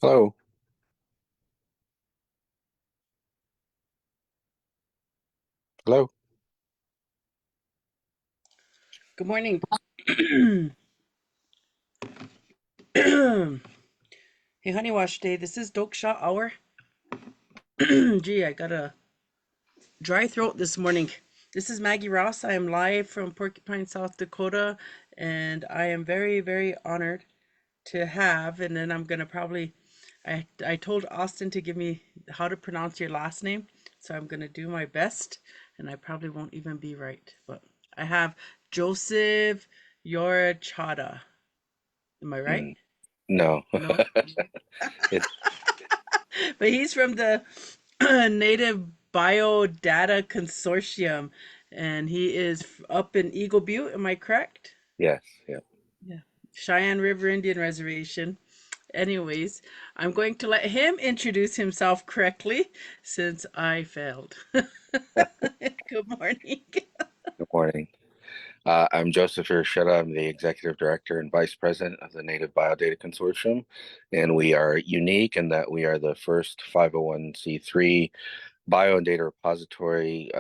Hello. Hello. Good morning. Hey, Honey Wash Day. This is Doksha Hour. Gee, I got a dry throat this morning. This is Maggie Ross. I am live from Porcupine, South Dakota, and I am very, very honored to have. And then I'm gonna probably, I told Austin to give me how to pronounce your last name, so I'm gonna do my best, and I probably won't even be right. But I have Joseph Yrechata. Am I right? Mm, no, No. it's But he's from the Native BioData Consortium, and he is up in Eagle Butte. Am I correct? yes, yeah. Yeah. Cheyenne River Indian Reservation. Anyways, I'm going to let him introduce himself correctly since I failed. Good morning. Good morning. I'm Joseph Yrechata. I'm the Executive Director and Vice President of the Native BioData Consortium, and we are unique in that we are the first 501c3 bio and data repository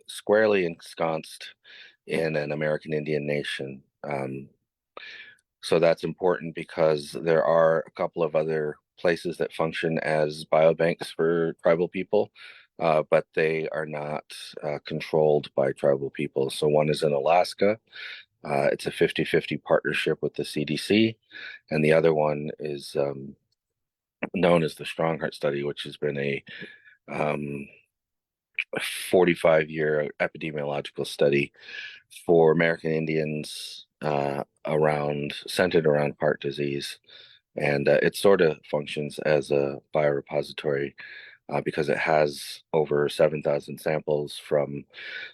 squarely ensconced in an American Indian nation. So that's important because there are a couple of other places that function as biobanks for tribal people, but they are not controlled by tribal people. So one is in Alaska. It's a 50-50 partnership with the CDC, and the other one is known as the Strong Heart Study, which has been a 45-year epidemiological study for American Indians centered around heart disease. And it sort of functions as a biorepository because it has over 7,000 samples from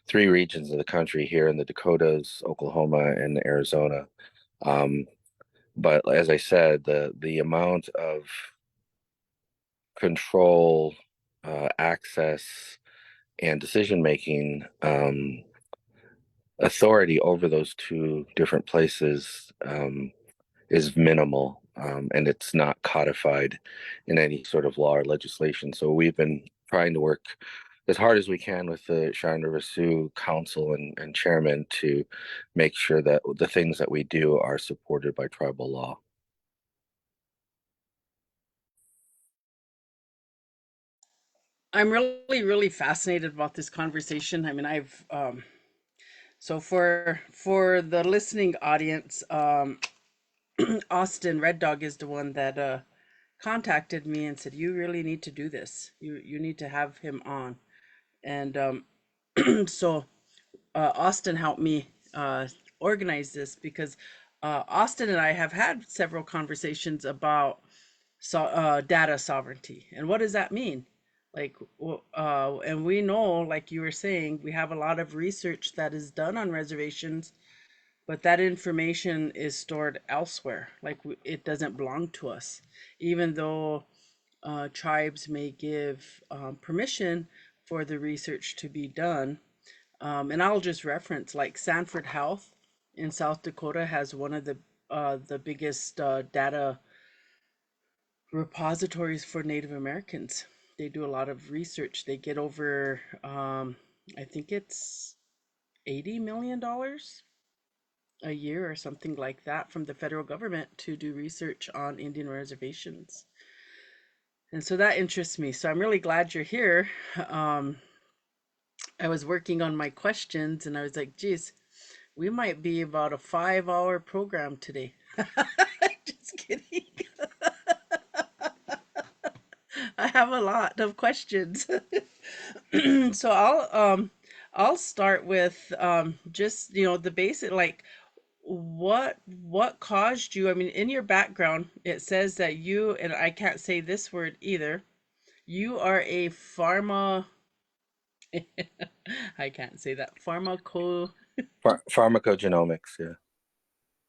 three regions of the country here in the Dakotas, Oklahoma, and Arizona. Um, but as I said, the amount of control, access, and decision making authority over those two different places is minimal, and it's not codified in any sort of law or legislation. So we've been trying to work as hard as we can with the Cheyenne River Sioux Council and chairman to make sure that the things that we do are supported by tribal law. I'm really, really fascinated about this conversation. I mean, so for the listening audience, Austin Red Dog is the one that contacted me and said, "You really need to do this. You need to have him on." And so Austin helped me organize this because Austin and I have had several conversations about data sovereignty and what does that mean. Like, and we know, like you were saying, we have a lot of research that is done on reservations, but that information is stored elsewhere. Like it doesn't belong to us, even though tribes may give permission for the research to be done. And I'll just reference like Sanford Health in South Dakota has one of the biggest data repositories for Native Americans. They do a lot of research. They get over, I think it's $80 million a year or something like that from the federal government to do research on Indian reservations. And so that interests me. So I'm really glad you're here. Um, I was working on my questions and I was like, geez, we might be about a 5 hour program today. Just kidding. I have a lot of questions. So I'll start with just the basic, like what caused you, I mean, in your background it says that you, and I can't say this word either, you are a pharma I can't say that, pharmaco, Pharmacogenomics, yeah.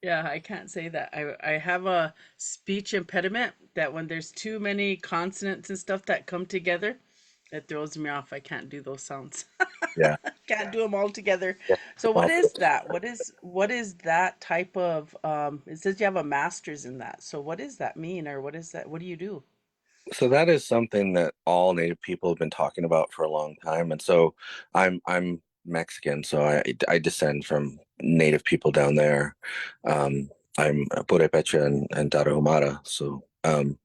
yeah, I can't say that. I have a speech impediment that when there's too many consonants and stuff that come together, It throws me off. I can't do those sounds. Yeah. Can't do them all together. Yeah. So what Well, is that? What is that type of it says you have a master's in that. So what does that mean, or what is that? What do you do? so that is something that all Native people have been talking about for a long time. And so I'm Mexican, so I descend from Native people down there. I'm Purepecha and Tarahumara. So and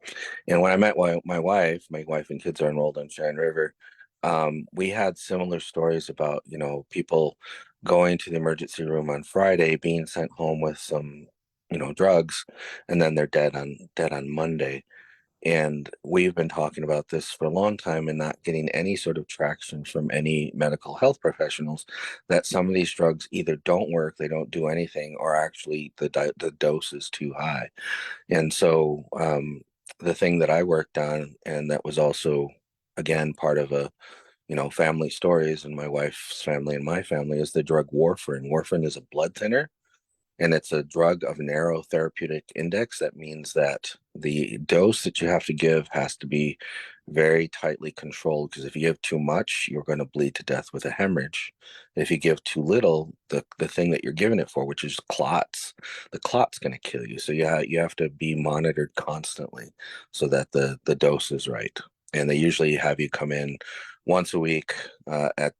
when I met my wife and kids are enrolled on Cheyenne River. We had similar stories about, people going to the emergency room on Friday, being sent home with some, drugs, and then they're dead on Monday. And we've been talking about this for a long time and not getting any sort of traction from any medical health professionals that some of these drugs either don't work, they don't do anything, or actually the dose is too high. And so the thing that I worked on, and that was also, again, part of a, family stories and my wife's family and my family, is the drug warfarin. Warfarin is a blood thinner, and it's a drug of narrow therapeutic index. That means that the dose that you have to give has to be very tightly controlled, because if you give too much, you're going to bleed to death with a hemorrhage. If you give too little, the thing that you're giving it for, which is clots, the clot's going to kill you. So you have to be monitored constantly so that the dose is right. And they usually have you come in once a week, at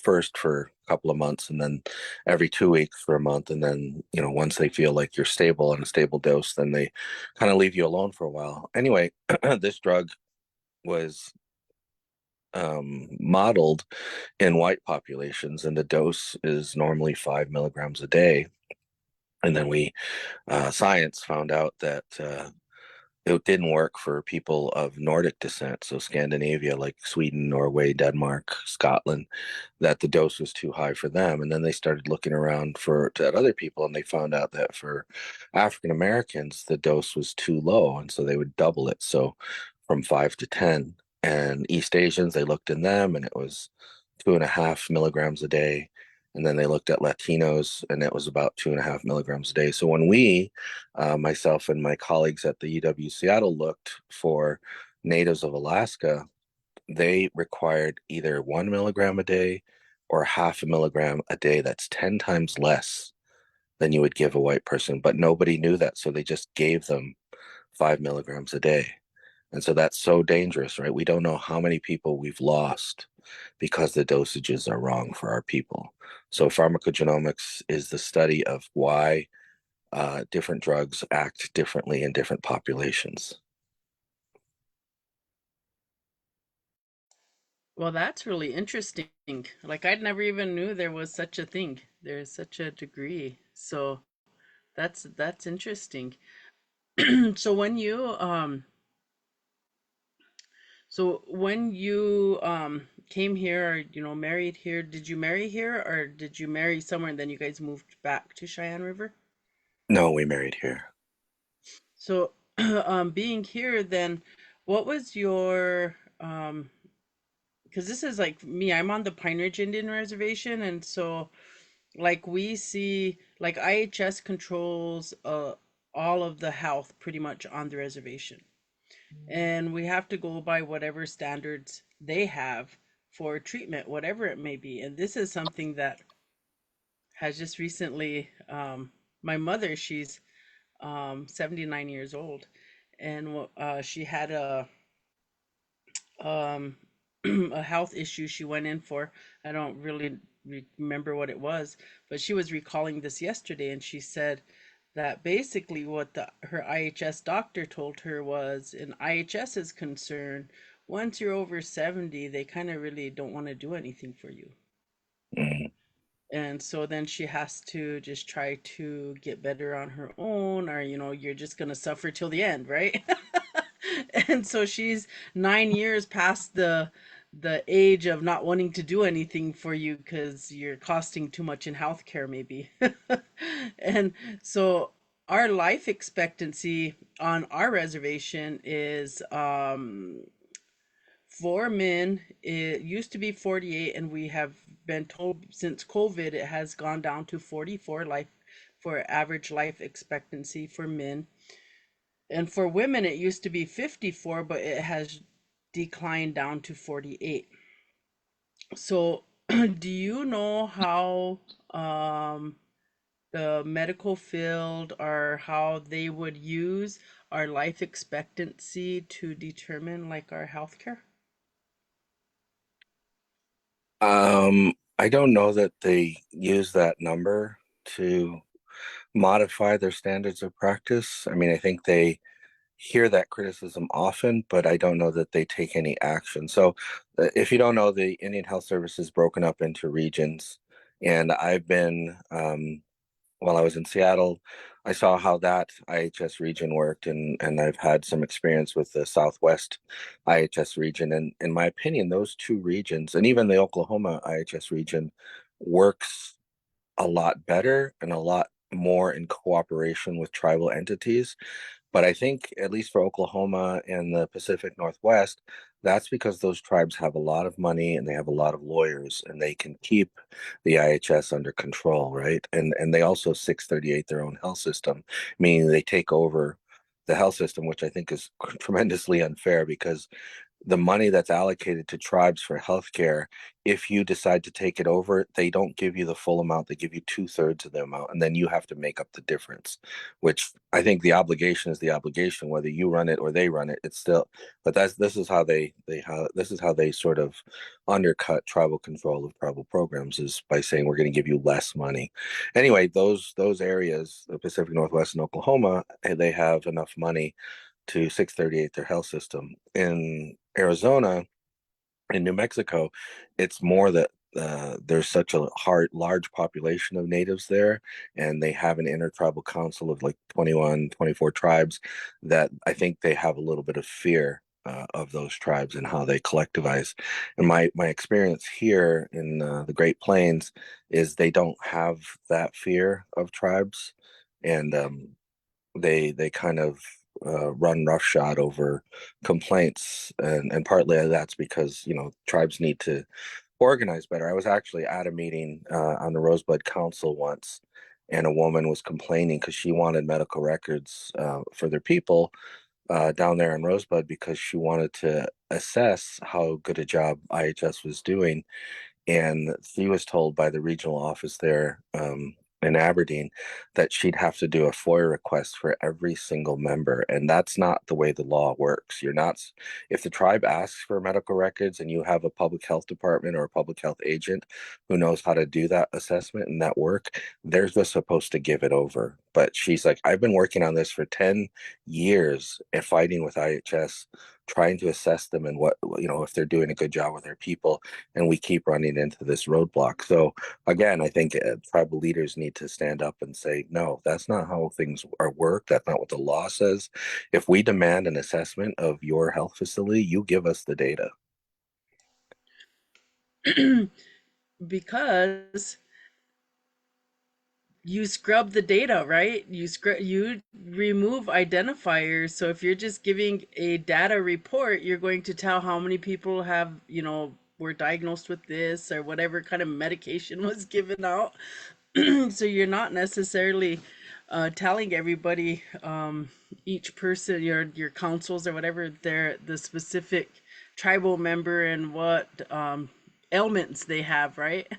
first for a couple of months, and then every 2 weeks for a month. And then, once they feel like you're stable on a stable dose, then they kind of leave you alone for a while. Anyway, this drug was modeled in white populations, and the dose is normally 5 milligrams a day. And then science found out that it didn't work for people of Nordic descent, so Scandinavia, like Sweden, Norway, Denmark, Scotland, that the dose was too high for them. And then they started looking around at other people, and they found out that for African Americans, the dose was too low, and so they would double it, so from 5 to 10. And East Asians, they looked in them, and it was 2.5 milligrams a day. And then they looked at Latinos, and it was about 2.5 milligrams a day. So when myself and my colleagues at the UW Seattle looked for natives of Alaska, they required either 1 milligram a day or half a milligram a day. That's 10 times less than you would give a white person. But nobody knew that. So they just gave them 5 milligrams a day. And so that's so dangerous, right? We don't know how many people we've lost because the dosages are wrong for our people. So pharmacogenomics is the study of why different drugs act differently in different populations. Well, that's really interesting. Like I'd never even knew there was such a thing. There's such a degree. So that's interesting. So when you came here, or married here, did you marry here, or did you marry somewhere and then you guys moved back to Cheyenne River? No, we married here. So being here then, what was your because this is like me, I'm on the Pine Ridge Indian Reservation, and so like we see like IHS controls all of the health pretty much on the reservation, and we have to go by whatever standards they have for treatment, whatever it may be. And this is something that has just recently, my mother, she's 79 years old, and she had um, a health issue she went in for. I don't really remember what it was, but she was recalling this yesterday, and she said that basically what her IHS doctor told her was, in IHS's concern, once you're over 70, they kind of really don't want to do anything for you. Mm. And so then she has to just try to get better on her own, or you're just going to suffer till the end, right? And so she's 9 years past the age of not wanting to do anything for you because you're costing too much in healthcare, maybe. And so our life expectancy on our reservation is for men, it used to be 48, and we have been told since COVID it has gone down to 44 life for average life expectancy for men. And for women, it used to be 54, but it has declined down to 48. So, do you know how the medical field or how they would use our life expectancy to determine like our healthcare? I don't know that they use that number to modify their standards of practice. I mean, I think they hear that criticism often, but I don't know that they take any action. So, if you don't know, the Indian Health Service is broken up into regions, and I've been while I was in Seattle, I saw how that IHS region worked, and I've had some experience with the Southwest IHS region. And in my opinion, those two regions, and even the Oklahoma IHS region, works a lot better and a lot more in cooperation with tribal entities. But I think, at least for Oklahoma and the Pacific Northwest, that's because those tribes have a lot of money and they have a lot of lawyers and they can keep the IHS under control, right? And they also 638 their own health system, meaning they take over the health system, which I think is tremendously unfair because the money that's allocated to tribes for healthcare, if you decide to take it over, they don't give you the full amount. They give you two-thirds of the amount, and then you have to make up the difference, which I think the obligation is the obligation, whether you run it or they run it, it's still, but this is how this is how they sort of undercut tribal control of tribal programs is by saying we're going to give you less money. Anyway, those areas, the Pacific Northwest and Oklahoma, they have enough money to 638 their health system. In Arizona, in New Mexico, it's more that there's such a large population of natives there, and they have an intertribal council of like 21, 24 tribes that I think they have a little bit of fear of those tribes and how they collectivize. And my experience here in the Great Plains is they don't have that fear of tribes, and they kind of run roughshod over complaints, and partly that's because tribes need to organize better. I was actually at a meeting on the Rosebud Council once, and a woman was complaining because she wanted medical records for their people down there in Rosebud because she wanted to assess how good a job IHS was doing, and she was told by the regional office there in Aberdeen that she'd have to do a FOIA request for every single member. And that's not the way the law works. You're not, if the tribe asks for medical records and you have a public health department or a public health agent who knows how to do that assessment and that work, they're just supposed to give it over. But she's like, I've been working on this for 10 years and fighting with IHS, trying to assess them and what, if they're doing a good job with their people, and we keep running into this roadblock. So again, I think tribal leaders need to stand up and say, no, that's not how things are work. That's not what the law says. If we demand an assessment of your health facility, you give us the data. Because you scrub the data, right? You remove identifiers. So if you're just giving a data report, you're going to tell how many people have, were diagnosed with this or whatever kind of medication was given out. So you're not necessarily telling everybody, each person, your councils or whatever, the specific tribal member and what ailments they have, right?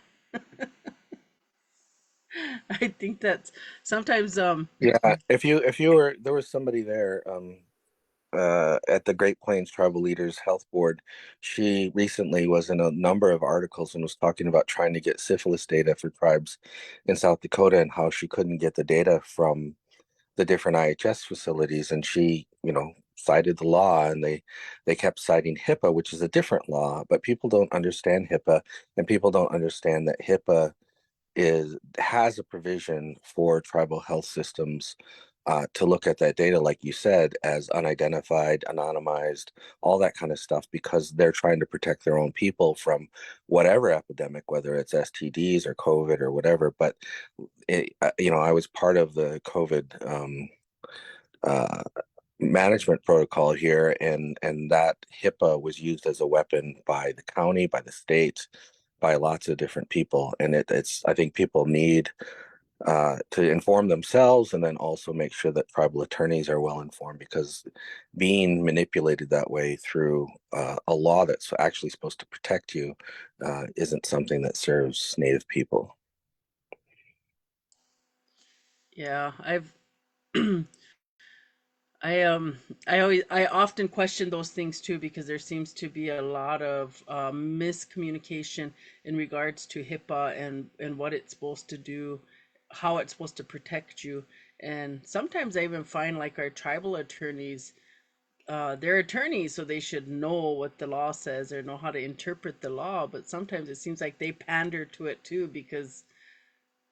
I think that's sometimes Yeah, if you were there was somebody there at the Great Plains Tribal Leaders Health Board. She recently was in a number of articles and was talking about trying to get syphilis data for tribes in South Dakota and how she couldn't get the data from the different IHS facilities. And she, cited the law, and they kept citing HIPAA, which is a different law, but people don't understand HIPAA, and people don't understand that HIPAA has a provision for tribal health systems to look at that data, like you said, as unidentified, anonymized, all that kind of stuff, because they're trying to protect their own people from whatever epidemic, whether it's STDs or COVID or whatever. But I was part of the COVID uh, management protocol here, and that HIPAA was used as a weapon by the county, by the state, by lots of different people. And it's I think people need to inform themselves, and then also make sure that tribal attorneys are well informed, because being manipulated that way through a law that's actually supposed to protect you isn't something that serves Native people. Yeah, I I often question those things too, because there seems to be a lot of miscommunication in regards to HIPAA and what it's supposed to do, how it's supposed to protect you. And sometimes I even find like our tribal attorneys, they're attorneys, so they should know what the law says or know how to interpret the law. But sometimes it seems like they pander to it too, because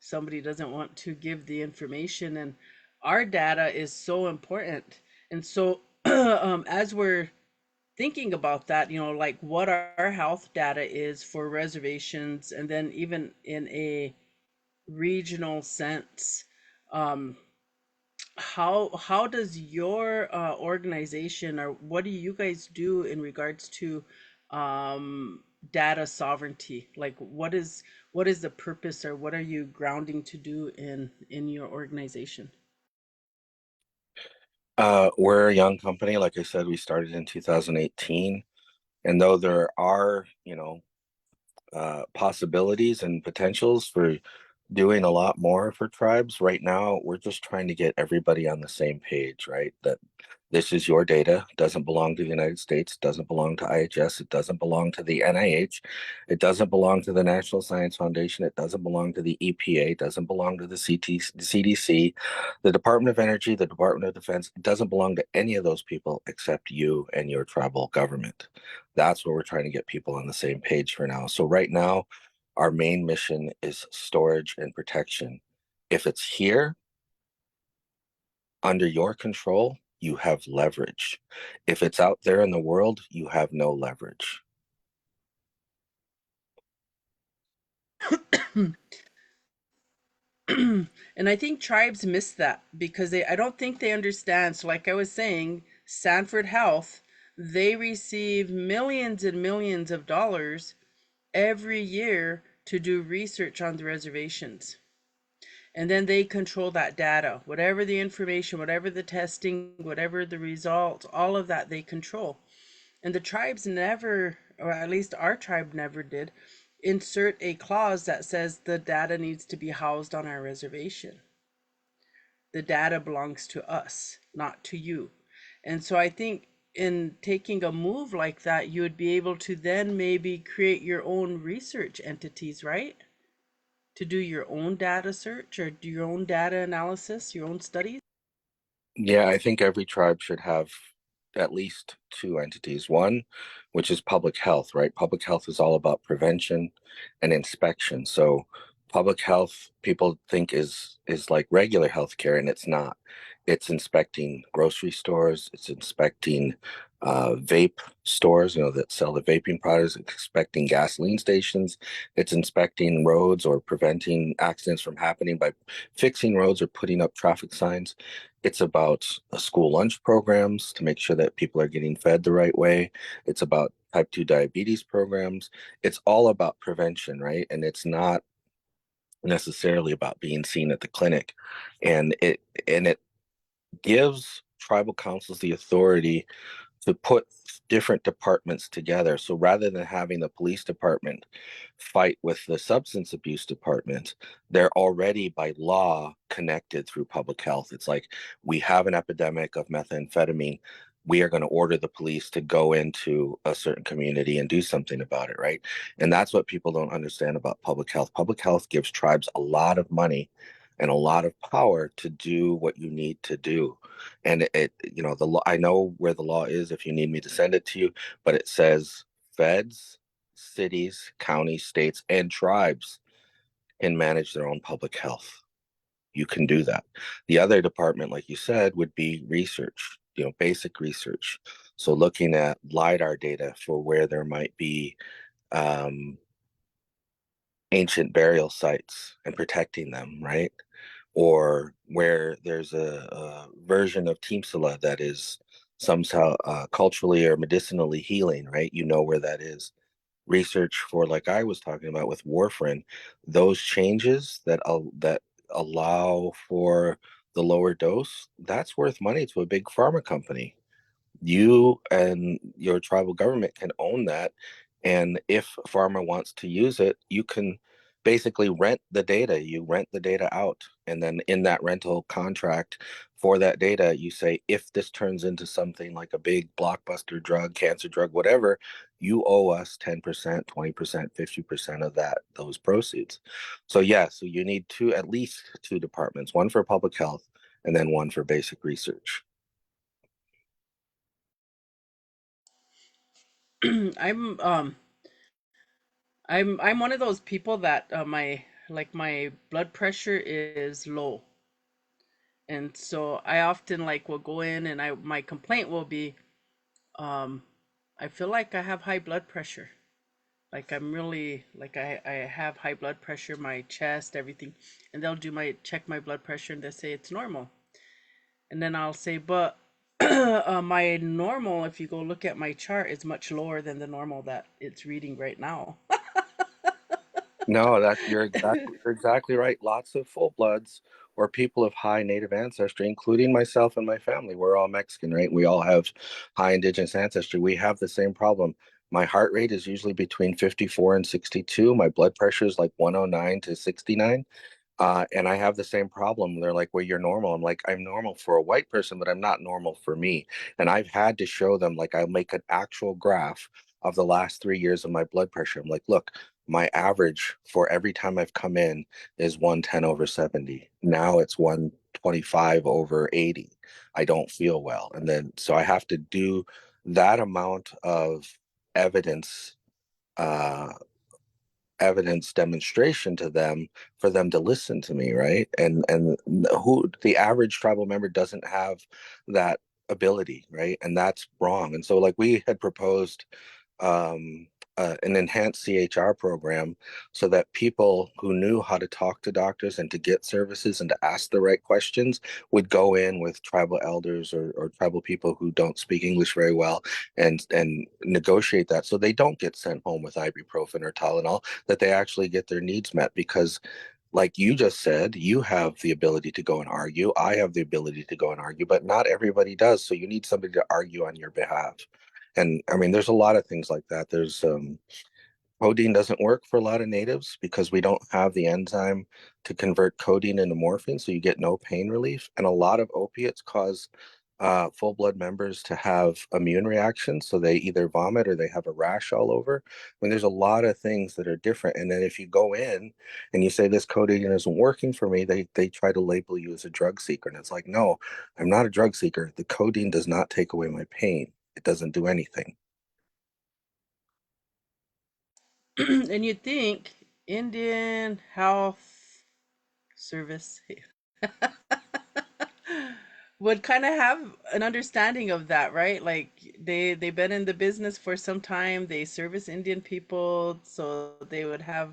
somebody doesn't want to give the information. And our data is so important. And so as we're thinking about that, like what our health data is for reservations, and then even in a regional sense, um, how does your organization, or what do you guys do in regards to um, data sovereignty? Like what is the purpose, or what are you grounding to do in your organization? We're a young company. Like I said, we started in 2018. And though there are, possibilities and potentials for doing a lot more for tribes, right now we're just trying to get everybody on the same page, right? That this is your data, doesn't belong to the United States, doesn't belong to IHS, it doesn't belong to the NIH, it doesn't belong to the National Science Foundation, it doesn't belong to the EPA, it doesn't belong to the CDC, the Department of Energy, the Department of Defense. It doesn't belong to any of those people except you and your tribal government. That's where we're trying to get people on the same page for now. So right now, our main mission is storage and protection. If it's here under your control, you have leverage. If it's out there in the world, you have no leverage. And I think tribes miss that, because I don't think they understand. So like I was saying, Sanford Health, they receive millions and millions of dollars every year to do research on the reservations. And then they control that data, whatever the information, whatever the testing, whatever the results, all of that they control. And the tribes never, or at least our tribe never did, insert a clause that says the data needs to be housed on our reservation. The data belongs to us, not to you. And so I think in taking a move like that, you would be able to then maybe create your own research entities, right? To do your own data search or do your own data analysis, your own studies. Yeah, I think every tribe should have at least two entities. One, which is public health, right? Public health is all about prevention and inspection. So public health people think is like regular healthcare, and it's not. It's inspecting grocery stores, it's inspecting vape stores, that sell the vaping products, it's inspecting gasoline stations, it's inspecting roads or preventing accidents from happening by fixing roads or putting up traffic signs. It's about school lunch programs to make sure that people are getting fed the right way. It's about type 2 diabetes programs. It's all about prevention, right? And it's not necessarily about being seen at the clinic. And it gives tribal councils the authority to put different departments together. So rather than having the police department fight with the substance abuse department, they're already by law connected through public health. It's like we have an epidemic of methamphetamine. We are going to order the police to go into a certain community and do something about it, right? And that's what people don't understand about public health. Public health gives tribes a lot of money and a lot of power to do what you need to do. And the law, I know where the law is if you need me to send it to you, but it says feds, cities, counties, states, and tribes can manage their own public health. You can do that. The other department, like you said, would be research, basic research. So looking at LiDAR data for where there might be um, ancient burial sites and protecting them, right? Or where there's a version of Teamsala that is somehow culturally or medicinally healing, right? You know where that is. Research for, like I was talking about with warfarin, those changes that allow for the lower dose, that's worth money to a big pharma company. You and your tribal government can own that. And if a farmer wants to use it, you can basically rent the data. You rent the data out. And then in that rental contract for that data, you say, if this turns into something like a big blockbuster drug, cancer drug, whatever, you owe us 10%, 20%, 50% of those proceeds. So yeah, so you need at least two departments, one for public health and then one for basic research. I'm I'm one of those people that my blood pressure is low. And so I often like will go in and I my complaint will be um I feel like I have high blood pressure. Like I'm really like I have high blood pressure, my chest, everything. And they'll do my check my blood pressure and they say it's normal. And then I'll say, but my normal, if you go look at my chart, is much lower than the normal that it's reading right now. No, that you're exactly right. Lots of full bloods or people of high native ancestry, including myself and my family. We're all Mexican, right? We all have high indigenous ancestry. We have the same problem. My heart rate is usually between 54 and 62. My blood pressure is like 109 to 69. And I have the same problem. They're like, well, you're normal. I'm like, I'm normal for a white person, but I'm not normal for me. And I've had to show them, like, I'll make an actual graph of the last 3 years of my blood pressure. I'm like, look, my average for every time I've come in is 110 over 70. Now it's 125 over 80. I don't feel well. And then, so I have to do that amount of evidence uh, evidence demonstration to them for them to listen to me, right? And who the average tribal member doesn't have that ability, right? And that's wrong. And so like we had proposed an enhanced CHR program so that people who knew how to talk to doctors and to get services and to ask the right questions would go in with tribal elders or tribal people who don't speak English very well and negotiate that so they don't get sent home with ibuprofen or Tylenol, that they actually get their needs met. Because like you just said, you have the ability to go and argue. I have the ability to go and argue, but not everybody does. So you need somebody to argue on your behalf. And I mean, there's a lot of things like that. There's codeine doesn't work for a lot of natives because we don't have the enzyme to convert codeine into morphine, so you get no pain relief. And a lot of opiates cause full blood members to have immune reactions, so they either vomit or they have a rash all over. I mean, there's a lot of things that are different. And then if you go in and you say this codeine isn't working for me, they try to label you as a drug seeker, and it's like, no, I'm not a drug seeker. The codeine does not take away my pain. It doesn't do anything. And you'd think Indian Health Service would kind of have an understanding of that, right? Like they've been in the business for some time. They service Indian people, so they would have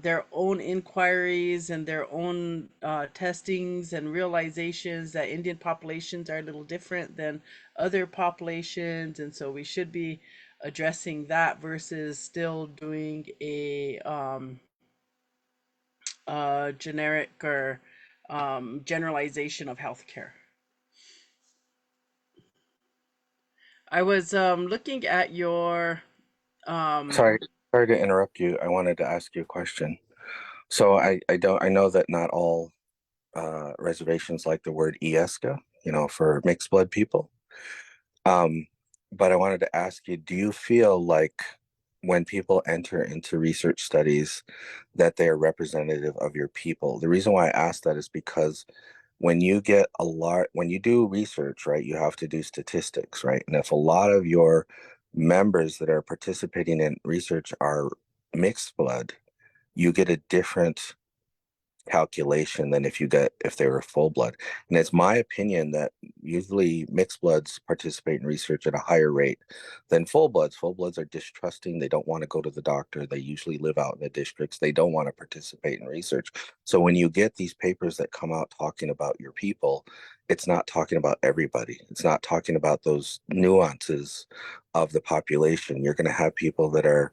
their own inquiries and their own testings and realizations that Indian populations are a little different than other populations, and so we should be addressing that versus still doing a generic or generalization of healthcare. I was looking at your um, Sorry, sorry to interrupt you. I wanted to ask you a question. So I know that not all reservations like the word Iesca, for mixed blood people. Um, but I wanted to ask you, do you feel like when people enter into research studies that they are representative of your people? The reason why I ask that is because when you do research, right, you have to do statistics, right? And if a lot of your members that are participating in research are mixed blood, you get a different calculation than if they were full blood. And it's my opinion that usually mixed bloods participate in research at a higher rate than full bloods. Full bloods are distrusting. They don't want to go to the doctor. They usually live out in the districts. They don't want to participate in research. So when you get these papers that come out talking about your people, it's not talking about everybody. It's not talking about those nuances of the population. You're going to have people that are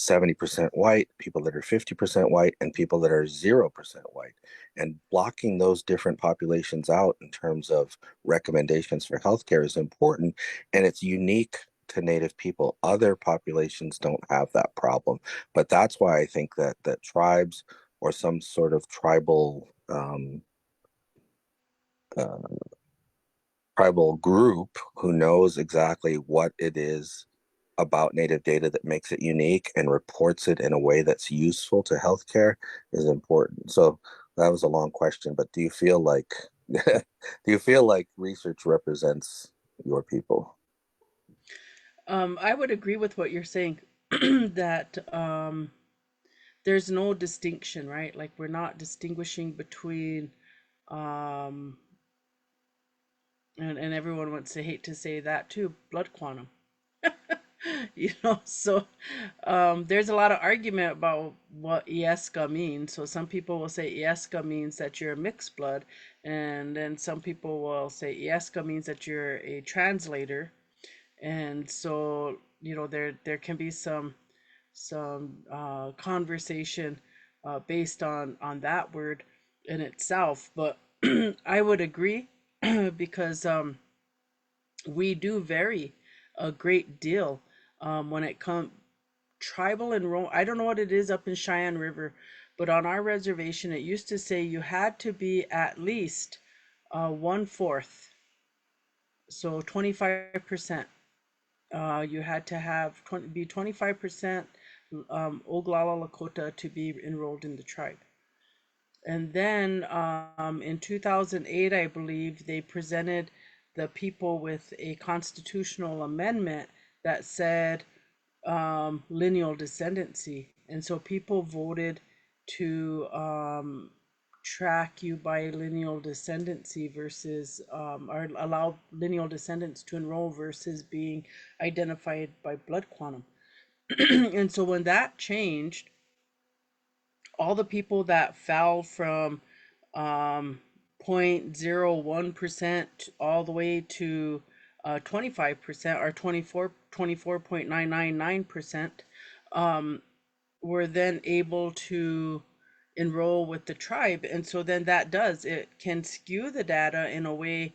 70% white, people that are 50% white, and people that are 0% white. And blocking those different populations out in terms of recommendations for healthcare is important, and it's unique to Native people. Other populations don't have that problem. But that's why I think that tribes or some sort of uh, tribal group who knows exactly what it is about native data that makes it unique and reports it in a way that's useful to healthcare is important. So that was a long question, but do you feel like do you feel like research represents your people? I would agree with what you're saying that there's no distinction, right? Like we're not distinguishing between um, and everyone wants to hate to say that too, blood quantum. So there's a lot of argument about what Ieska means. So some people will say Ieska means that you're a mixed blood, and then some people will say Ieska means that you're a translator. And so there can be some conversation based on that word in itself. But I would agree because we do vary a great deal when it comes tribal enroll. I don't know what it is up in Cheyenne River, but on our reservation, it used to say you had to be at least one fourth, so 25%. You had to have be 25% Oglala Lakota to be enrolled in the tribe. And then in 2008, I believe, they presented the people with a constitutional amendment that said lineal descendancy. And so people voted to track you by lineal descendancy versus, or allow lineal descendants to enroll versus being identified by blood quantum. And so when that changed, all the people that fell from 0.01% all the way to 25% or 24.999% were then able to enroll with the tribe. And so then it can skew the data in a way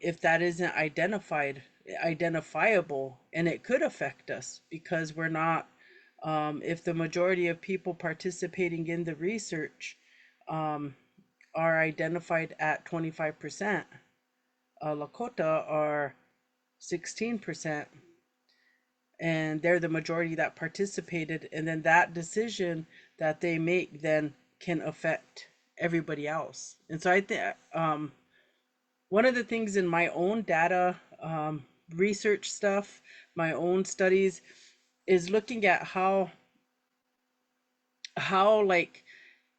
if that isn't identifiable, and it could affect us because we're not if the majority of people participating in the research are identified at 25%, Lakota are 16%, and they're the majority that participated. And then that decision that they make then can affect everybody else. And so I think one of the things in my own data research stuff, my own studies, is looking at how like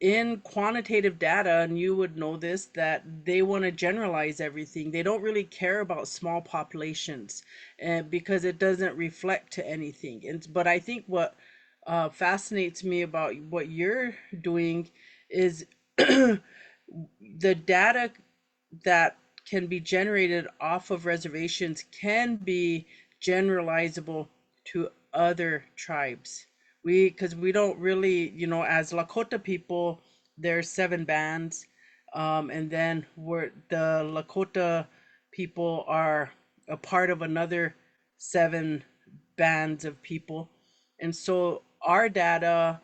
in quantitative data, and you would know this, that they want to generalize everything. They don't really care about small populations, and because it doesn't reflect to anything. And but I think what fascinates me about what you're doing is the data that can be generated off of reservations can be generalizable to other tribes. Because we don't really, as Lakota people, there's 7 bands, and then the Lakota people are a part of another 7 bands of people, and so our data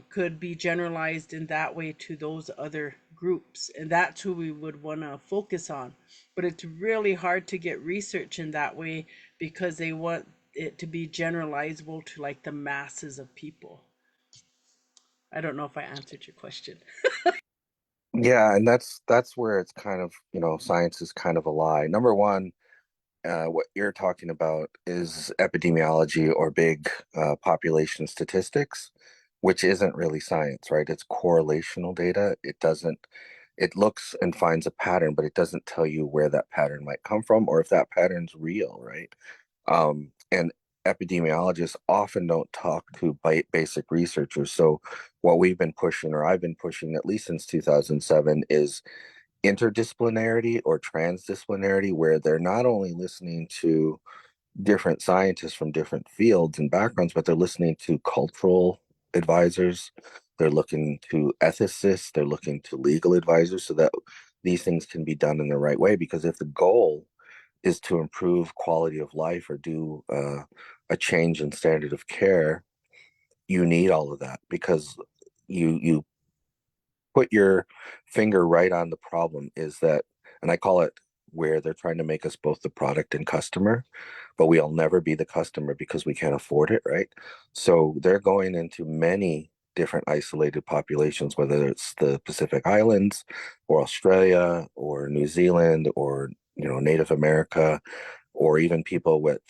could be generalized in that way to those other groups, and that's who we would want to focus on. But it's really hard to get research in that way because they want it to be generalizable to like the masses of people. I don't know if I answered your question. Yeah, and that's where it's kind of, science is kind of a lie. Number one, what you're talking about is epidemiology or big population statistics, which isn't really science, right? It's correlational data. It looks and finds a pattern, but it doesn't tell you where that pattern might come from or if that pattern's real, right? And epidemiologists often don't talk to basic researchers. So what we've been pushing, or I've been pushing at least since 2007, is interdisciplinarity or transdisciplinarity, where they're not only listening to different scientists from different fields and backgrounds, but they're listening to cultural advisors, they're looking to ethicists, they're looking to legal advisors so that these things can be done in the right way. Because if the goal is to improve quality of life or do a change in standard of care, you need all of that because you put your finger right on the problem is that, and I call it where they're trying to make us both the product and customer, but we'll never be the customer because we can't afford it, right? So they're going into many different isolated populations, whether it's the Pacific Islands or Australia or New Zealand or Native America, or even people with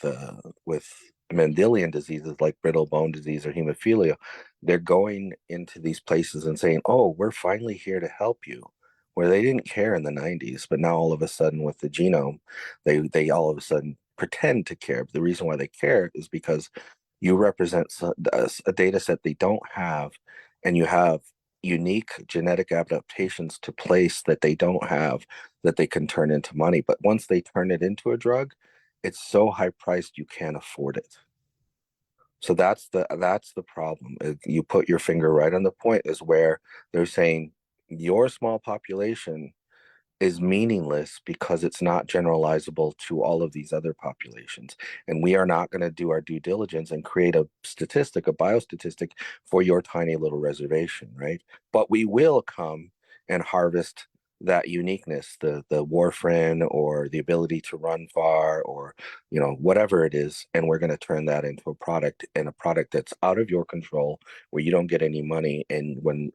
Mendelian diseases like brittle bone disease or hemophilia. They're going into these places and saying, "Oh, we're finally here to help you," where they didn't care in the 90s, but now all of a sudden with the genome, they all of a sudden pretend to care. But the reason why they care is because you represent a data set they don't have, and you have unique genetic adaptations to place that they don't have that they can turn into money. But once they turn it into a drug, it's so high priced you can't afford it. So that's the problem. You put your finger right on the point is where they're saying your small population is meaningless because it's not generalizable to all of these other populations. And we are not going to do our due diligence and create a statistic, a biostatistic for your tiny little reservation, right? But we will come and harvest that uniqueness, the warfarin or the ability to run far or whatever it is, and we're going to turn that into a product, and a product that's out of your control where you don't get any money, and when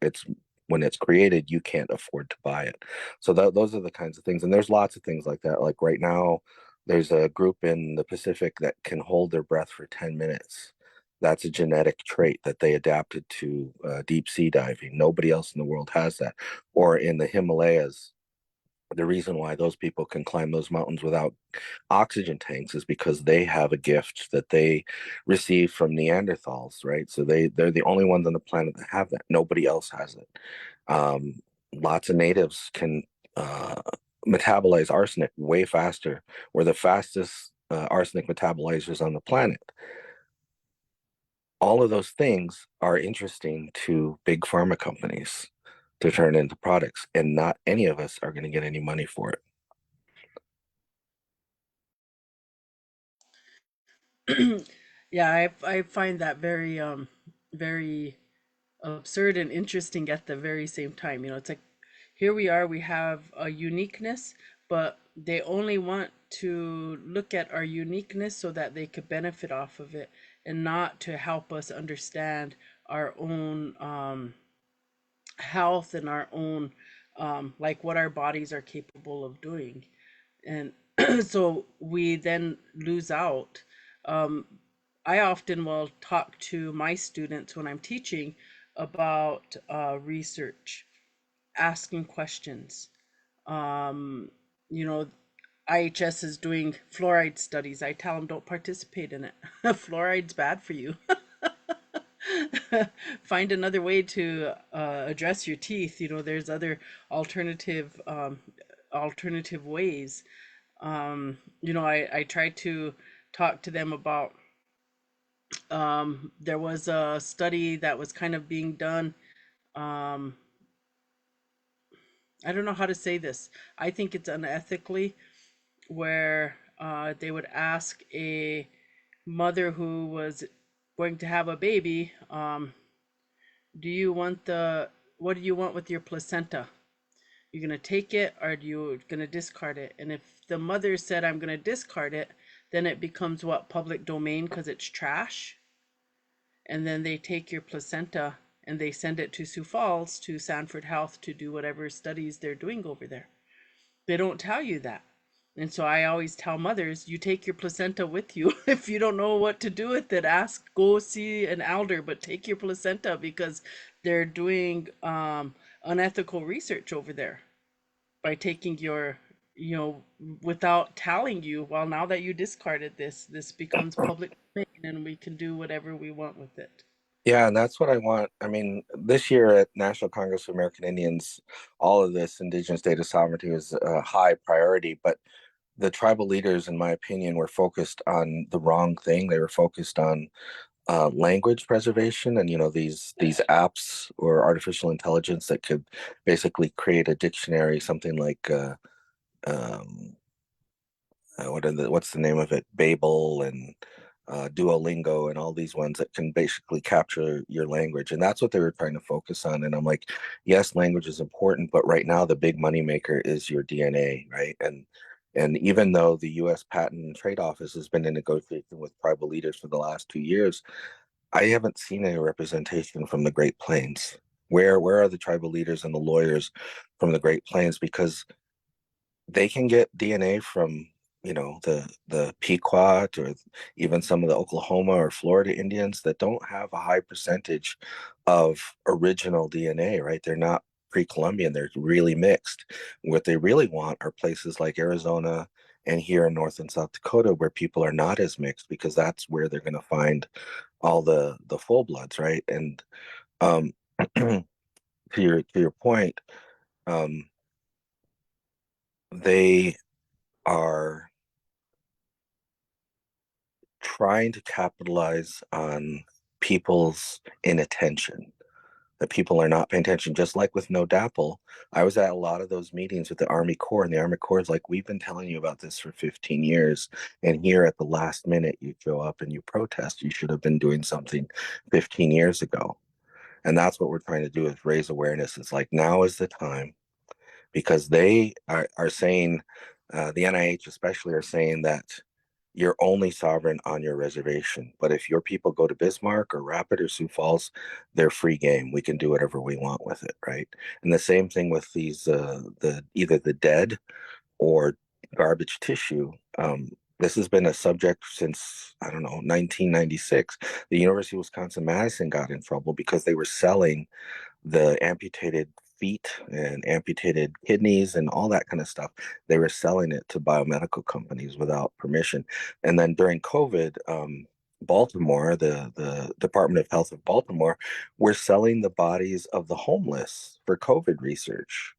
it's created you can't afford to buy it. So those are the kinds of things, and there's lots of things like that. Like right now, there's a group in the Pacific that can hold their breath for 10 minutes. That's a genetic trait that they adapted to deep sea diving. Nobody else in the world has that. Or in the Himalayas, the reason why those people can climb those mountains without oxygen tanks is because they have a gift that they received from Neanderthals, right? So they're the only ones on the planet that have that. Nobody else has it. Um, Lots of natives can uh, metabolize arsenic way faster. We're the fastest arsenic metabolizers on the planet. All of those things are interesting to big pharma companies to turn into products, and not any of us are going to get any money for it. Yeah, I find that very absurd and interesting at the very same time. It's like here we are, we have a uniqueness, but they only want to look at our uniqueness so that they could benefit off of it and not to help us understand our own health and our own like what our bodies are capable of doing. And so we then lose out. um, I often will talk to my students when I'm teaching about research, asking questions. Um, you know, IHS is doing fluoride studies. I tell them don't participate in it. Fluoride's bad for you. Find another way to address your teeth. There's other alternative alternative ways. I try to talk to them about there was a study that was kind of being done. Um, I don't know how to say this. I think it's unethically, where they would ask a mother who was going to have a baby, do you want what do you want with your placenta? You're going to take it or are you going to discard it? And if the mother said, I'm going to discard it, then it becomes what, public domain because it's trash. And then they take your placenta and they send it to Sioux Falls to Sanford Health to do whatever studies they're doing over there. They don't tell you that. And so I always tell mothers, you take your placenta with you. If you don't know what to do with it, go see an elder, but take your placenta because they're doing unethical research over there by taking without telling you, well, now that you discarded this becomes public domain and we can do whatever we want with it. Yeah, and that's what I want. I mean, this year at National Congress of American Indians, all of this indigenous data sovereignty is a high priority, but the tribal leaders, in my opinion, were focused on the wrong thing. They were focused on language preservation, and these apps or artificial intelligence that could basically create a dictionary, something like um, what's the name of it, Babel and Duolingo and all these ones that can basically capture your language. And that's what they were trying to focus on. And I'm like, yes, language is important, but right now the big money maker is your DNA, right? And even though the US Patent and Trade Office has been in negotiation with tribal leaders for the last 2 years, I haven't seen any representation from the Great Plains. Where are the tribal leaders and the lawyers from the Great Plains? Because they can get DNA from, the Pequot or even some of the Oklahoma or Florida Indians that don't have a high percentage of original DNA, right? They're not pre-Columbian, they're really mixed. What they really want are places like Arizona and here in North and South Dakota where people are not as mixed, because that's where they're going to find all the full bloods, right? And um to your point, um they are trying to capitalize on people's inattention, that people are not paying attention, just like with no dapple. I was at a lot of those meetings with the Army Corps, and the Army Corps is like, we've been telling you about this for 15 years, and here at the last minute you show up and you protest. You should have been doing something 15 years ago. And that's what we're trying to do, is raise awareness. It's like, now is the time, because they are saying, the NIH especially are saying that you're only sovereign on your reservation. But if your people go to Bismarck or Rapid or Sioux Falls, they're free game. We can do whatever we want with it, right? And the same thing with these, the either the dead or garbage tissue. This has been a subject since, I don't know, 1996. The University of Wisconsin-Madison got in trouble because they were selling the amputated feet and amputated kidneys and all that kind of stuff. They were selling it to biomedical companies without permission. And then during COVID, Baltimore, the Department of Health of Baltimore, were selling the bodies of the homeless for COVID research.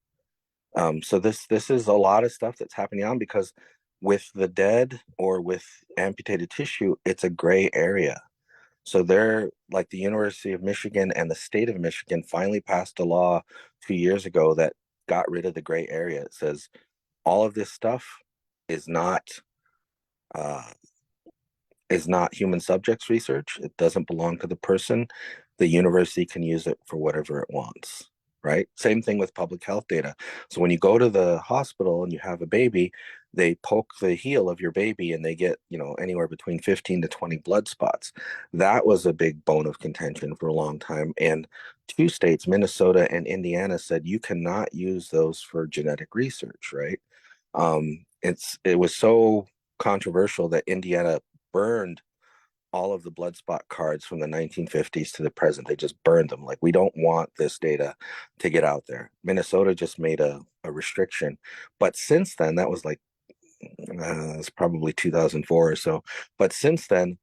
So this is a lot of stuff that's happening on, because with the dead or with amputated tissue, it's a gray area. So they're like, the University of Michigan and the state of Michigan finally passed a law 2 years ago that got rid of the gray area. It says all of this stuff is not uh, is not human subjects research. It doesn't belong to the person. The university can use it for whatever it wants, right? Same thing with public health data. So when you go to the hospital and you have a baby, they poke the heel of your baby and they get, anywhere between 15 to 20 blood spots. That was a big bone of contention for a long time. And two states, Minnesota and Indiana, said you cannot use those for genetic research, right? It was so controversial that Indiana burned all of the blood spot cards from the 1950s to the present. They just burned them. Like, we don't want this data to get out there. Minnesota just made a restriction. But since then, that was like, it's probably 2004 or so. But since then,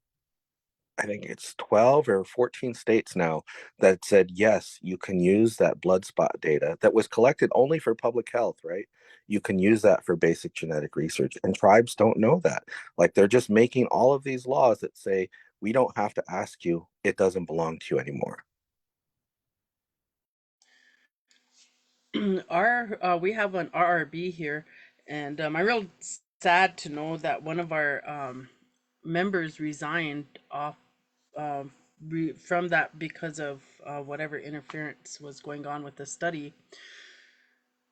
I think it's 12 or 14 states now that said, yes, you can use that blood spot data that was collected only for public health, right? You can use that for basic genetic research. And tribes don't know that. Like, they're just making all of these laws that say, we don't have to ask you, it doesn't belong to you anymore. Our we have an RRB here, and I'm real sad to know that one of our members resigned off um, from that because of whatever interference was going on with the study.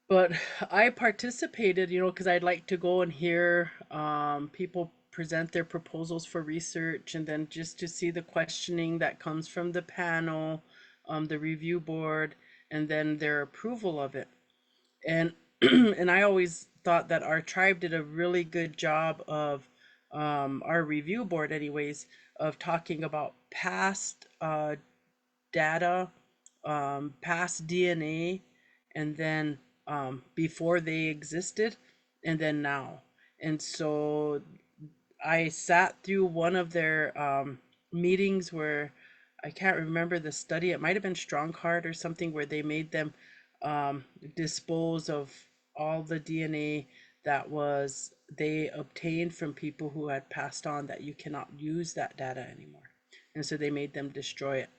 But I participated, because I'd like to go and hear people present their proposals for research, and then just to see the questioning that comes from the panel, the review board, and then their approval of it. And and I always thought that our tribe did a really good job of our review board, anyways, of talking about past data, past DNA, and then before they existed, and then now. And so I sat through one of their meetings where I can't remember the study. It might have been Strong Card or something, where they made them dispose of all the DNA that was they obtained from people who had passed on that you cannot use that data anymore. And so they made them destroy it.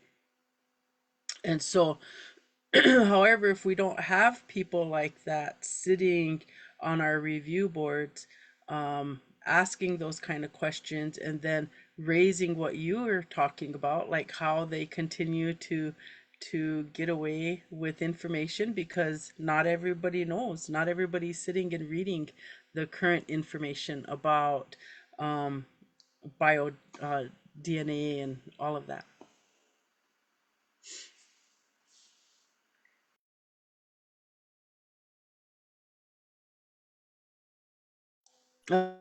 And so, however, if we don't have people like that sitting on our review boards, asking those kind of questions and then raising what you were talking about, like how they continue to get away with information because not everybody knows, not everybody's sitting and reading the current information about um, bio DNA and all of that.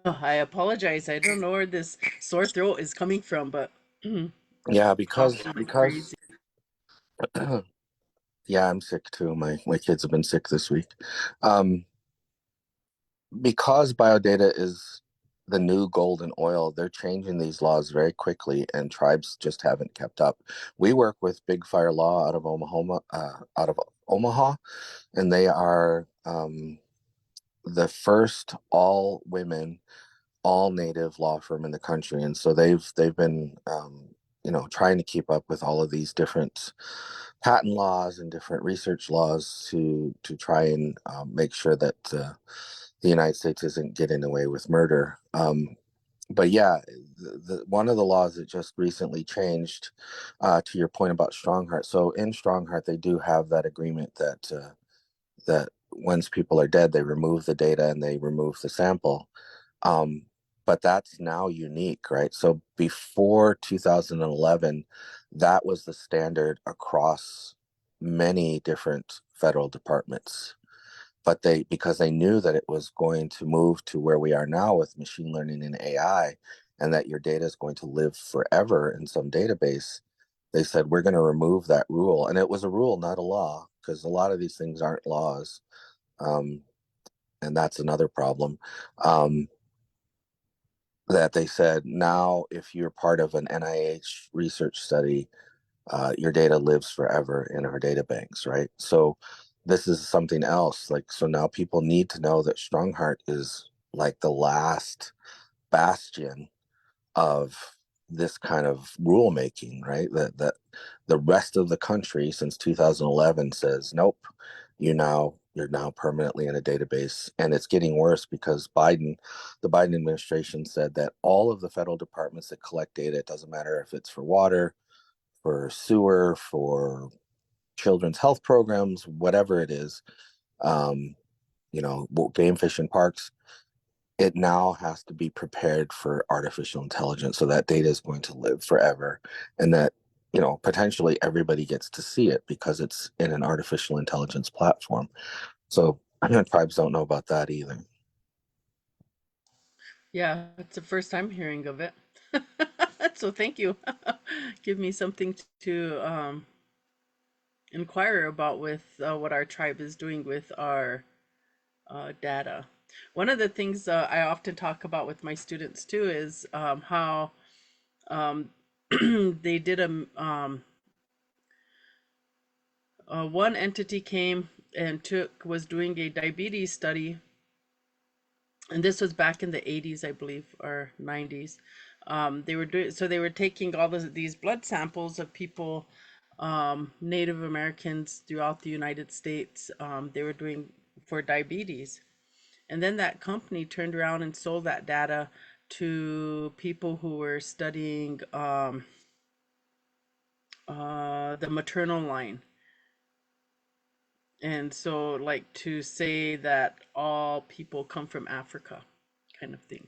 I apologize. I don't know where this sore throat is coming from, but Yeah, coughing like because crazy. yeah, I'm sick too. My kids have been sick this week. Um, because biodata is the new golden oil, they're changing these laws very quickly, and tribes just haven't kept up. We work with Big Fire Law out of Omaha, and they are the first all women, all native law firm in the country, and so they've been trying to keep up with all of these different patent laws and different research laws to try and make sure that the United States isn't getting away with murder. But yeah, one of the laws that just recently changed, to your point about Strongheart. So in Strongheart, they do have that agreement that once people are dead, they remove the data and they remove the sample. Um, but that's now unique, right? So before 2011, that was the standard across many different federal departments. But because they knew that it was going to move to where we are now with machine learning and AI, and that your data is going to live forever in some database, they said, we're going to remove that rule. And it was a rule, not a law, because a lot of these things aren't laws. Um, and that's another problem. Um, that they said now, if you're part of an NIH research study, your data lives forever in our data banks, right? So this is something else. Like, so now people need to know that Strongheart is like the last bastion of this kind of rulemaking, right? That the rest of the country since 2011 says, nope, you're now permanently in a database. And it's getting worse because the Biden administration said that all of the federal departments that collect data, it doesn't matter if it's for water, for sewer, for children's health programs, whatever it is, um, game fish and parks, it now has to be prepared for artificial intelligence. So that data is going to live forever, and that, potentially everybody gets to see it because it's in an artificial intelligence platform. So tribes don't know about that either. Yeah, it's the first time hearing of it. So thank you. Give me something to inquire about with what our tribe is doing with our data. One of the things I often talk about with my students too is how um, they did one entity came and was doing a diabetes study, and this was back in the 80s, I believe, or 90s. They were taking all these blood samples of people, Native Americans throughout the United States. They were doing for diabetes, and then that company turned around and sold that data to people who were studying the maternal line. And so, like, to say that all people come from Africa, kind of thing.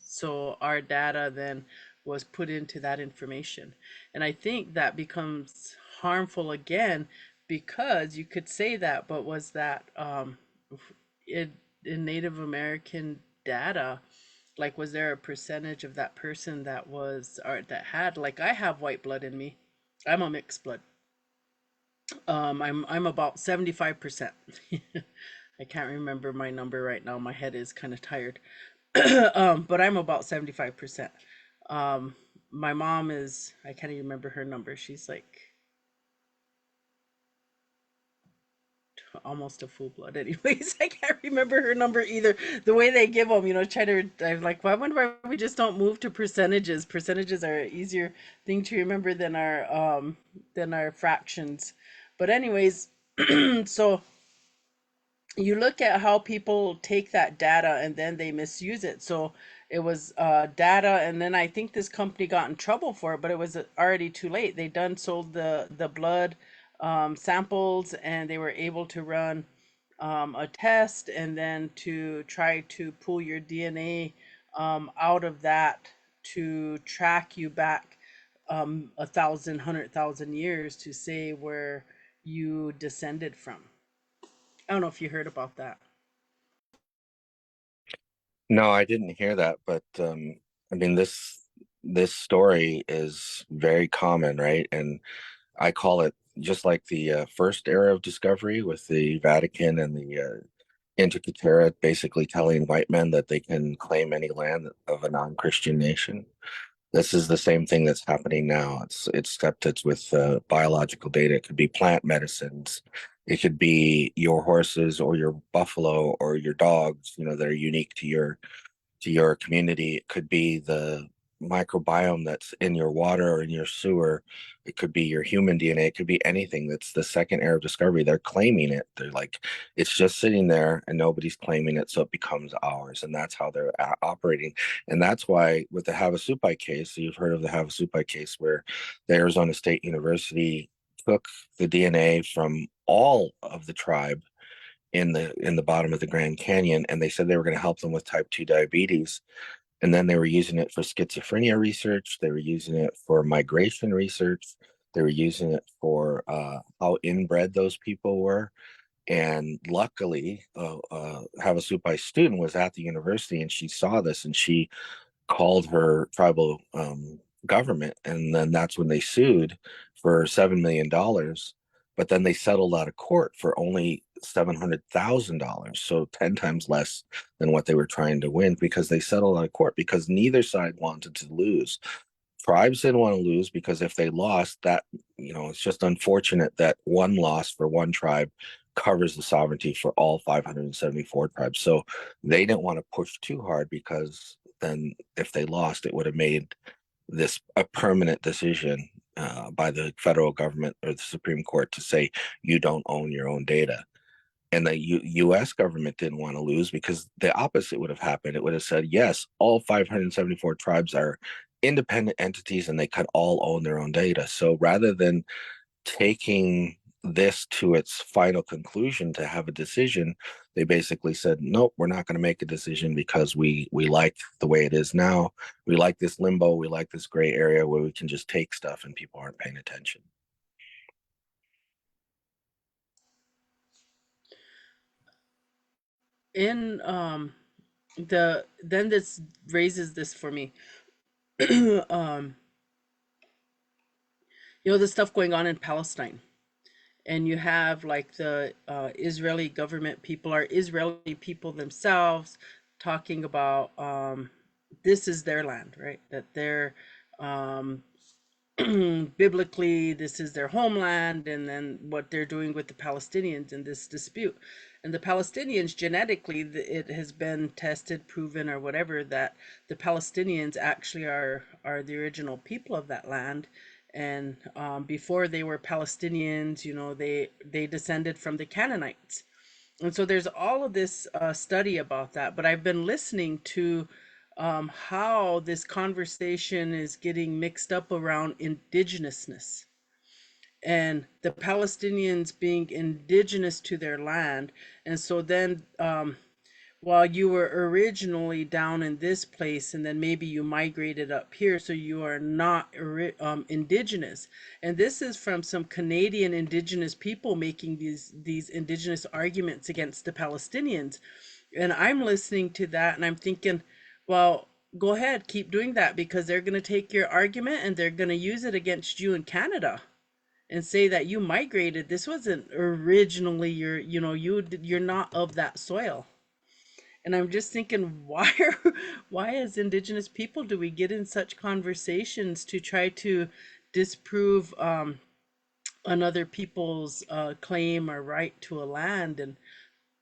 So our data then was put into that information. And I think that becomes harmful again because you could say that, but was that it, in Native American data, like, was there a percentage of that person that was, or that had, like, I have white blood in me. I'm a mixed blood. I'm about 75%. I can't remember my number right now. My head is kind of tired. But I'm about 75%. Um, my mom is, I can't even remember her number. She's like almost a full blood. Anyways, I can't remember her number either. The way they give them, try to. I'm like, well, I wonder why we just don't move to percentages. Percentages are an easier thing to remember than our fractions. But anyways, so you look at how people take that data and then they misuse it. So it was data, and then I think this company got in trouble for it, but it was already too late. They done sold the blood samples, and they were able to run a test and then to try to pull your DNA out of that to track you back 100,000 years to say where you descended from. I don't know if you heard about that. No, I didn't hear that, but I mean this story is very common, right? And I call it just like the first era of discovery with the Vatican and the Inter basically telling white men that they can claim any land of a non-Christian nation. This is the same thing that's happening now. Except it's with biological data. It could be plant medicines. It could be your horses or your buffalo or your dogs, that are unique to your community. It could be the microbiome that's in your water or in your sewer. It could be your human DNA. It could be anything. That's the second era of discovery. They're claiming it. They're like, it's just sitting there and nobody's claiming it, so it becomes ours. And that's how they're operating. And that's why with the Havasupai case, so you've heard of the Havasupai case, where the Arizona State University took the DNA from all of the tribe in the bottom of the Grand Canyon, and they said they were going to help them with type 2 diabetes. And then they were using it for schizophrenia research. They were using it for migration research. They were using it for how inbred those people were. And luckily, Havasupai student was at the university, and she saw this, and she called her tribal government, and then that's when they sued for $7 million. But then they settled out of court for only $700,000, so 10 times less than what they were trying to win, because they settled out of court because neither side wanted to lose. Tribes didn't want to lose because if they lost, that it's just unfortunate that one loss for one tribe covers the sovereignty for all 574 tribes. So they didn't want to push too hard, because then if they lost, it would have made this a permanent decision by the federal government or the Supreme Court to say you don't own your own data. And the U.S. government didn't want to lose, because the opposite would have happened. It would have said, yes, all 574 tribes are independent entities and they could all own their own data. So rather than taking this to its final conclusion to have a decision, they basically said, nope, we're not going to make a decision, because we like the way it is now. We like this limbo. We like this gray area where we can just take stuff and people aren't paying attention. In then this raises this for me. um the stuff going on in Palestine, and you have like the Israeli government people are Israeli people themselves talking about this is their land, right? That they're um biblically this is their homeland, and then what they're doing with the Palestinians in this dispute. And the Palestinians, genetically, it has been tested, proven, or whatever, that the Palestinians actually are the original people of that land. And before they were Palestinians, they descended from the Canaanites. And so there's all of this study about that. But I've been listening to how this conversation is getting mixed up around indigenousness and the Palestinians being indigenous to their land. And so then, while you were originally down in this place and then maybe you migrated up here, so you are not indigenous. And this is from some Canadian indigenous people making these indigenous arguments against the Palestinians. And I'm listening to that and I'm thinking, well, go ahead, keep doing that, because they're going to take your argument and they're going to use it against you in Canada and say that you migrated. This wasn't originally you're not of that soil. And I'm just thinking, why as indigenous people do we get in such conversations to try to disprove another people's claim or right to a land, and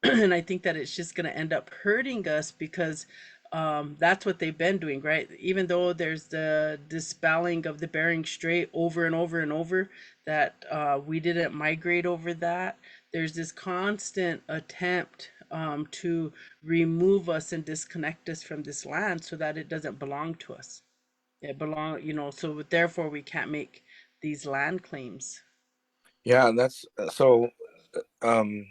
and I think that it's just going to end up hurting us because that's what they've been doing, right? Even though there's the dispelling of the Bering Strait over and over and over, that we didn't migrate over that. There's this constant attempt to remove us and disconnect us from this land so that it doesn't belong to us. It belong, so therefore we can't make these land claims. Yeah, and that's so. Um,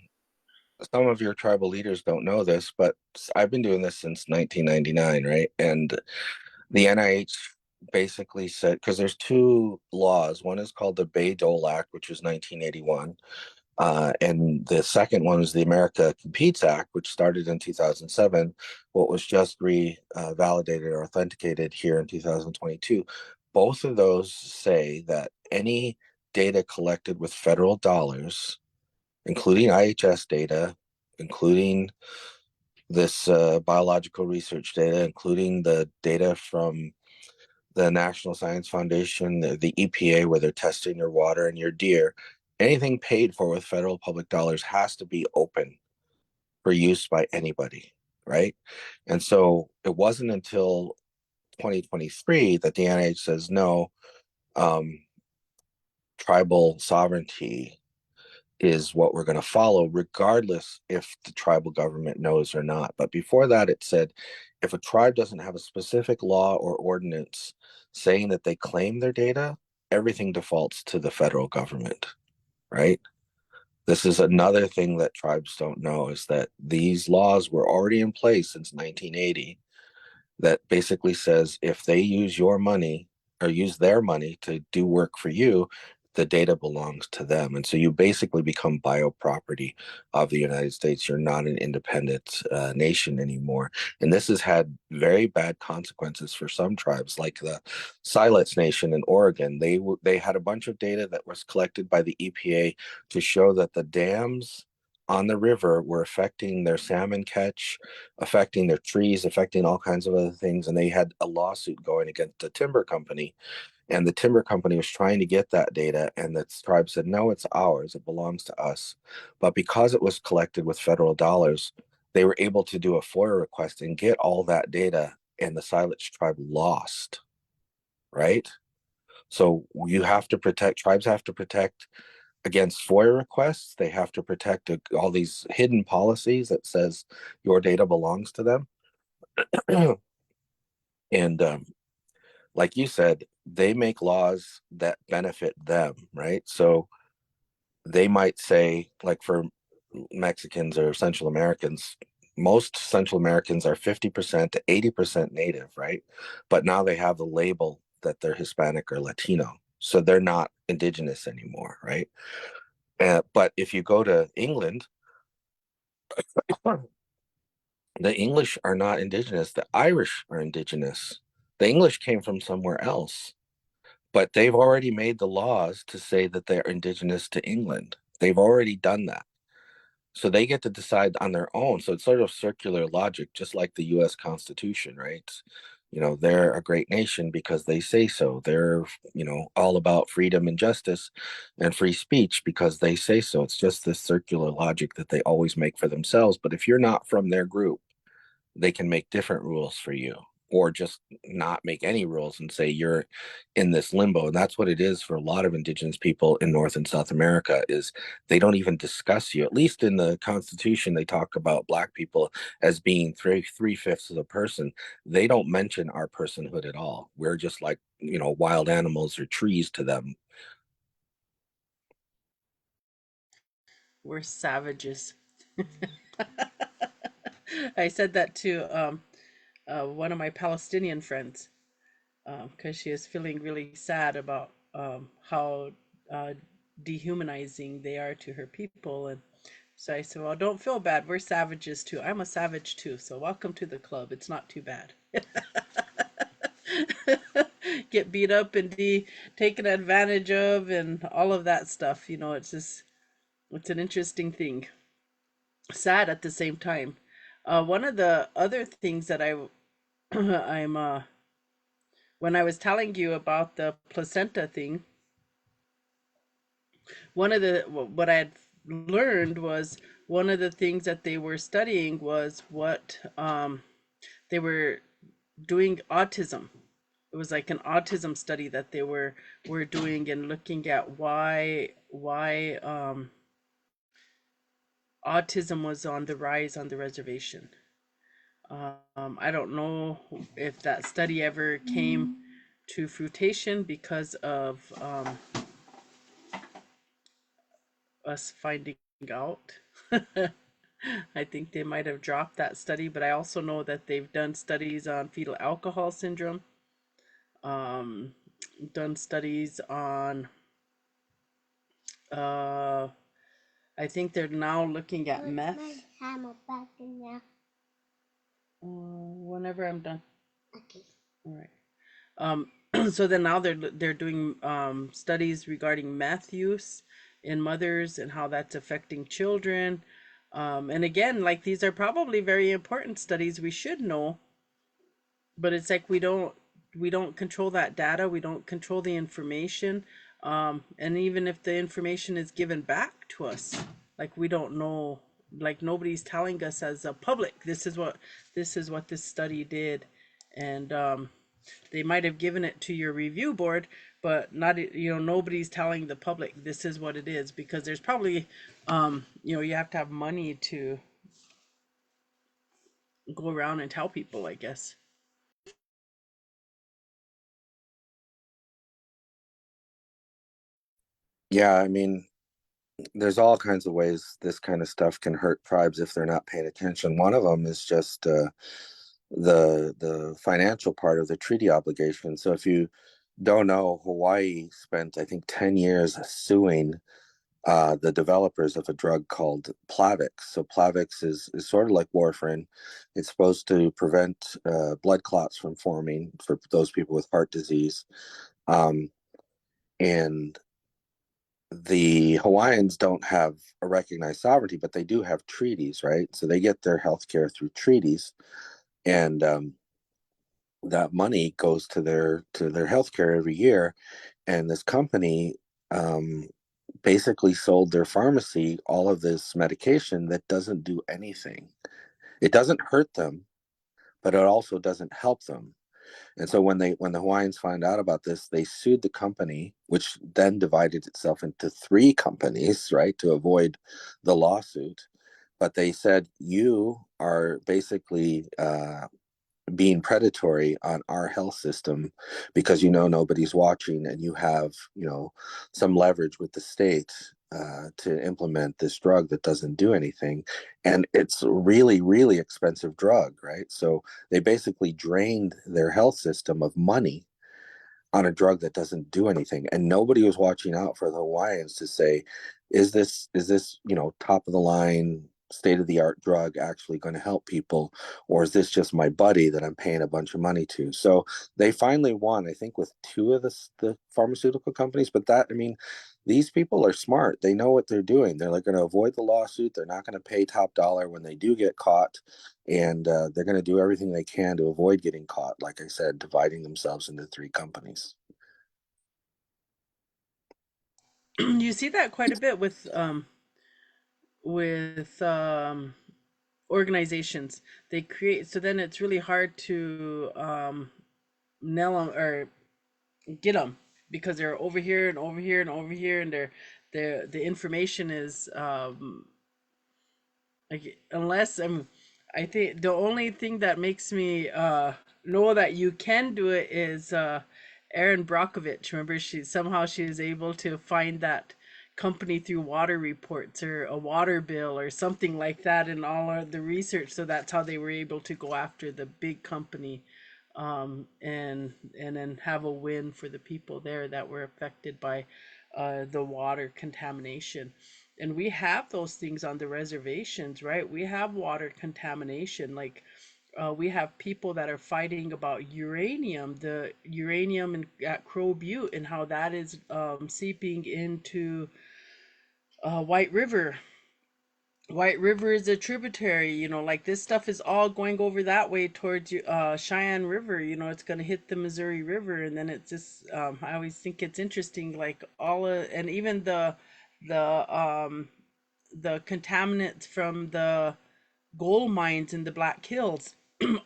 some of your tribal leaders don't know this, but I've been doing this since 1999, right? And the NIH basically said, because there's two laws. One is called the Bay-Dole Act, which was 1981. And the second one was the America Competes Act, which started in 2007, what was just validated or authenticated here in 2022. Both of those say that any data collected with federal dollars, including IHS data, including this biological research data, including the data from the National Science Foundation, the EPA, where they're testing your water and your deer, anything paid for with federal public dollars has to be open for use by anybody, right? And so it wasn't until 2023 that the NIH says no, um, tribal sovereignty is what we're going to follow, regardless if the tribal government knows or not. But before that, it said if a tribe doesn't have a specific law or ordinance saying that they claim their data, everything defaults to the federal government, right? This is another thing that tribes don't know is that these laws were already in place since 1980 that basically says if they use your money or use their money to do work for you, the data belongs to them. And so you basically become bio property of the United States. You're not an independent nation anymore. And this has had very bad consequences for some tribes, like the Siletz Nation in Oregon. They had a bunch of data that was collected by the EPA to show that the dams on the river were affecting their salmon catch, affecting their trees, affecting all kinds of other things. And they had a lawsuit going against the timber company. And the timber company was trying to get that data. And the tribe said, no, it's ours. It belongs to us. But because it was collected with federal dollars, they were able to do a FOIA request and get all that data. And the Siletz tribe lost, right? So you have to protect, tribes have to protect against FOIA requests. They have to protect all these hidden policies that says your data belongs to them. And like you said, they make laws that benefit them, right? So they might say, like for Mexicans or Central Americans, most Central Americans are 50% to 80% native, right? But now they have the label that they're Hispanic or Latino. So they're not indigenous anymore, right? But if you go to England, the English are not indigenous. The Irish are indigenous. The English came from somewhere else, but they've already made the laws to say that they're indigenous to England. They've already done that. So they get to decide on their own. So it's sort of circular logic, just like the US Constitution, right? You know, they're a great nation because they say so. They're, all about freedom and justice and free speech because they say so. It's just this circular logic that they always make for themselves. But if you're not from their group, they can make different rules for you or just not make any rules and say you're in this limbo. And that's what it is for a lot of indigenous people in North and South America is they don't even discuss you. At least in the Constitution, they talk about Black people as being three-fifths of a person. They don't mention our personhood at all. We're just like, wild animals or trees to them. We're savages. I said that to one of my Palestinian friends because she is feeling really sad about how uh, dehumanizing they are to her people. And so I said, well, don't feel bad. We're savages too. I'm a savage too. So welcome to the club. It's not too bad. Get beat up and taken advantage of and all of that stuff. It's just, it's an interesting thing. Sad at the same time. One of the other things that I'm when I was telling you about the placenta thing, one of the what I had learned was one of the things that they were studying was what they were doing autism. It was like an autism study that they were doing and looking at why autism was on the rise on the reservation. I don't know if that study ever came to fruition because of us finding out. I think they might have dropped that study, but I also know that they've done studies on fetal alcohol syndrome, um, done studies on, uh, I think they're now looking at meth. Whenever I'm done. Okay. All right. So then now they're doing studies regarding meth use in mothers and how that's affecting children. And again, like these are probably very important studies we should know, but it's like we don't control that data, we don't control the information, and even if the information is given back to us, like we don't know, like nobody's telling us as a public this is what this study did. And they might have given it to your review board, but not, nobody's telling the public this is what it is, because there's probably you have to have money to go around and tell people, I guess. Yeah, I mean, there's all kinds of ways this kind of stuff can hurt tribes if they're not paying attention. One of them is just the financial part of the treaty obligation. So if you don't know, Hawaii spent, I think, 10 years suing the developers of a drug called Plavix. So Plavix is sort of like warfarin. It's supposed to prevent blood clots from forming for those people with heart disease. Um, and the Hawaiians don't have a recognized sovereignty, but they do have treaties, right? So they get their health care through treaties, and that money goes to their health care every year. And this company um, basically sold their pharmacy all of this medication that doesn't do anything. It doesn't hurt them, but it also doesn't help them. And so when the Hawaiians found out about this, they sued the company, which then divided itself into three companies, right, to avoid the lawsuit. But they said you are basically being predatory on our health system because nobody's watching, and you have some leverage with the state to implement this drug that doesn't do anything, and it's a really really expensive drug, right? So they basically drained their health system of money on a drug that doesn't do anything, and nobody was watching out for the Hawaiians to say, is this top of the line, state of the art drug actually going to help people, or is this just my buddy that I'm paying a bunch of money to? So they finally won, I think, with two of the pharmaceutical companies. But that, I mean, these people are smart. They know what they're doing. They're like going to avoid the lawsuit. They're not going to pay top dollar when they do get caught, and they're going to do everything they can to avoid getting caught. Like I said, dividing themselves into three companies. You see that quite a bit with organizations. They create, so then it's really hard to nail them or get them, because they're over here and over here and over here, and the information is like, unless I think the only thing that makes me know that you can do it is Erin Brockovich. Remember, she was able to find that company through water reports or a water bill or something like that in all of the research. So that's how they were able to go after the big company, and then have a win for the people there that were affected by the water contamination. And we have those things on the reservations, right? We have water contamination. Like we have people that are fighting about uranium, the uranium at Crow Butte, and how that is seeping into White River. White River is a tributary, like this stuff is all going over that way towards Cheyenne River. It's going to hit the Missouri River, and then it's just I always think it's interesting, like and even the the contaminants from the gold mines in the Black Hills,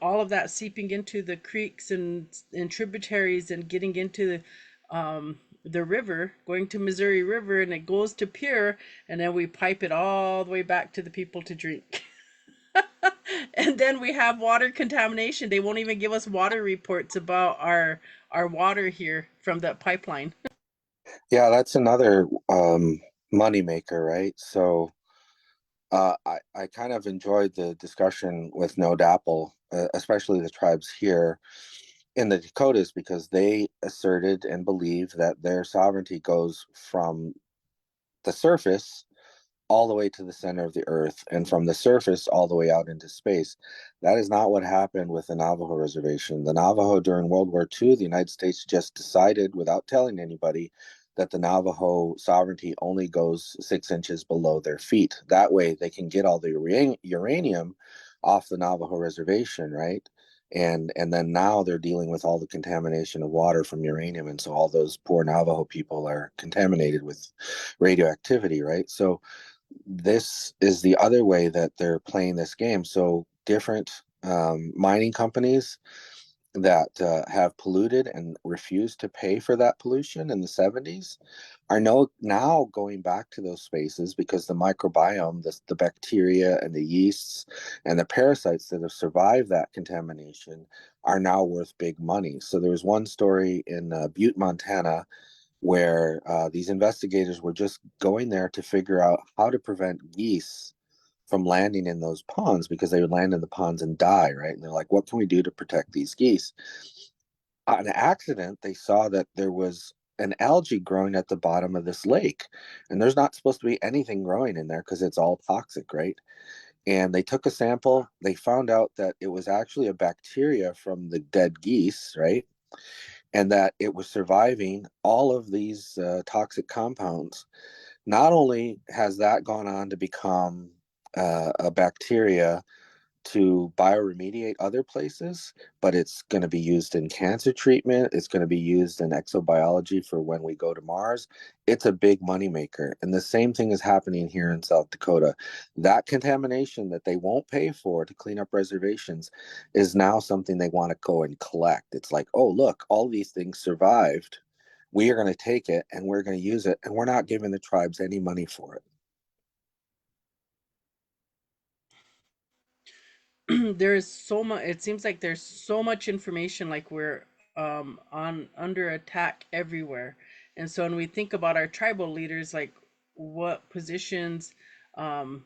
all of that seeping into the creeks and tributaries and getting into the river, going to Missouri River, and it goes to Pure, and then we pipe it all the way back to the people to drink. And then we have water contamination. They won't even give us water reports about our water here from that pipeline. Yeah, that's another money maker, right? So I kind of enjoyed the discussion with No Dapple, especially the tribes here in the Dakotas, because they asserted and believe that their sovereignty goes from the surface all the way to the center of the earth and from the surface all the way out into space. That is not what happened with the Navajo reservation. The Navajo during World War II, the United States just decided without telling anybody that the Navajo sovereignty only goes 6 inches below their feet. That way they can get all the uranium off the Navajo reservation, right? And then now they're dealing with all the contamination of water from uranium, and so all those poor Navajo people are contaminated with radioactivity, right? So this is the other way that they're playing this game. So different mining companies that have polluted and refused to pay for that pollution in the 70s are now going back to those spaces because the microbiome, the bacteria and the yeasts and the parasites that have survived that contamination are now worth big money. So there was one story in Butte, Montana, where these investigators were just going there to figure out how to prevent geese from landing in those ponds because they would land in the ponds and die, right? And they're like, what can we do to protect these geese? On accident, they saw that there was an algae growing at the bottom of this lake, and there's not supposed to be anything growing in there because it's all toxic, right? And they took a sample. They found out that it was actually a bacteria from the dead geese, right? And that it was surviving all of these toxic compounds. Not only has that gone on to become a bacteria to bioremediate other places, but it's going to be used in cancer treatment. It's going to be used in exobiology for when we go to Mars. It's a big moneymaker. And the same thing is happening here in South Dakota. That contamination that they won't pay for to clean up reservations is now something they want to go and collect. It's like, oh, look, all these things survived. We are going to take it and we're going to use it, and we're not giving the tribes any money for it. There's so much, it seems like there's so much information, like we're on under attack everywhere. And so when we think about our tribal leaders, like what positions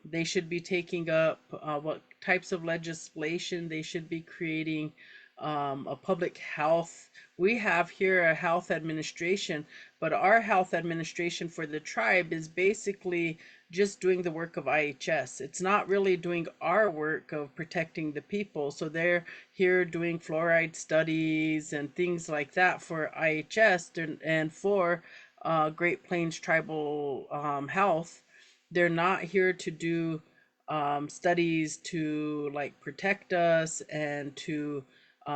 they should be taking up, what types of legislation they should be creating, a public health. We have here a health administration, but our health administration for the tribe is basically just doing the work of IHS. It's not really doing our work of protecting the people. So they're here doing fluoride studies and things like that for IHS and for Great Plains Tribal Health. They're not here to do studies to like protect us and to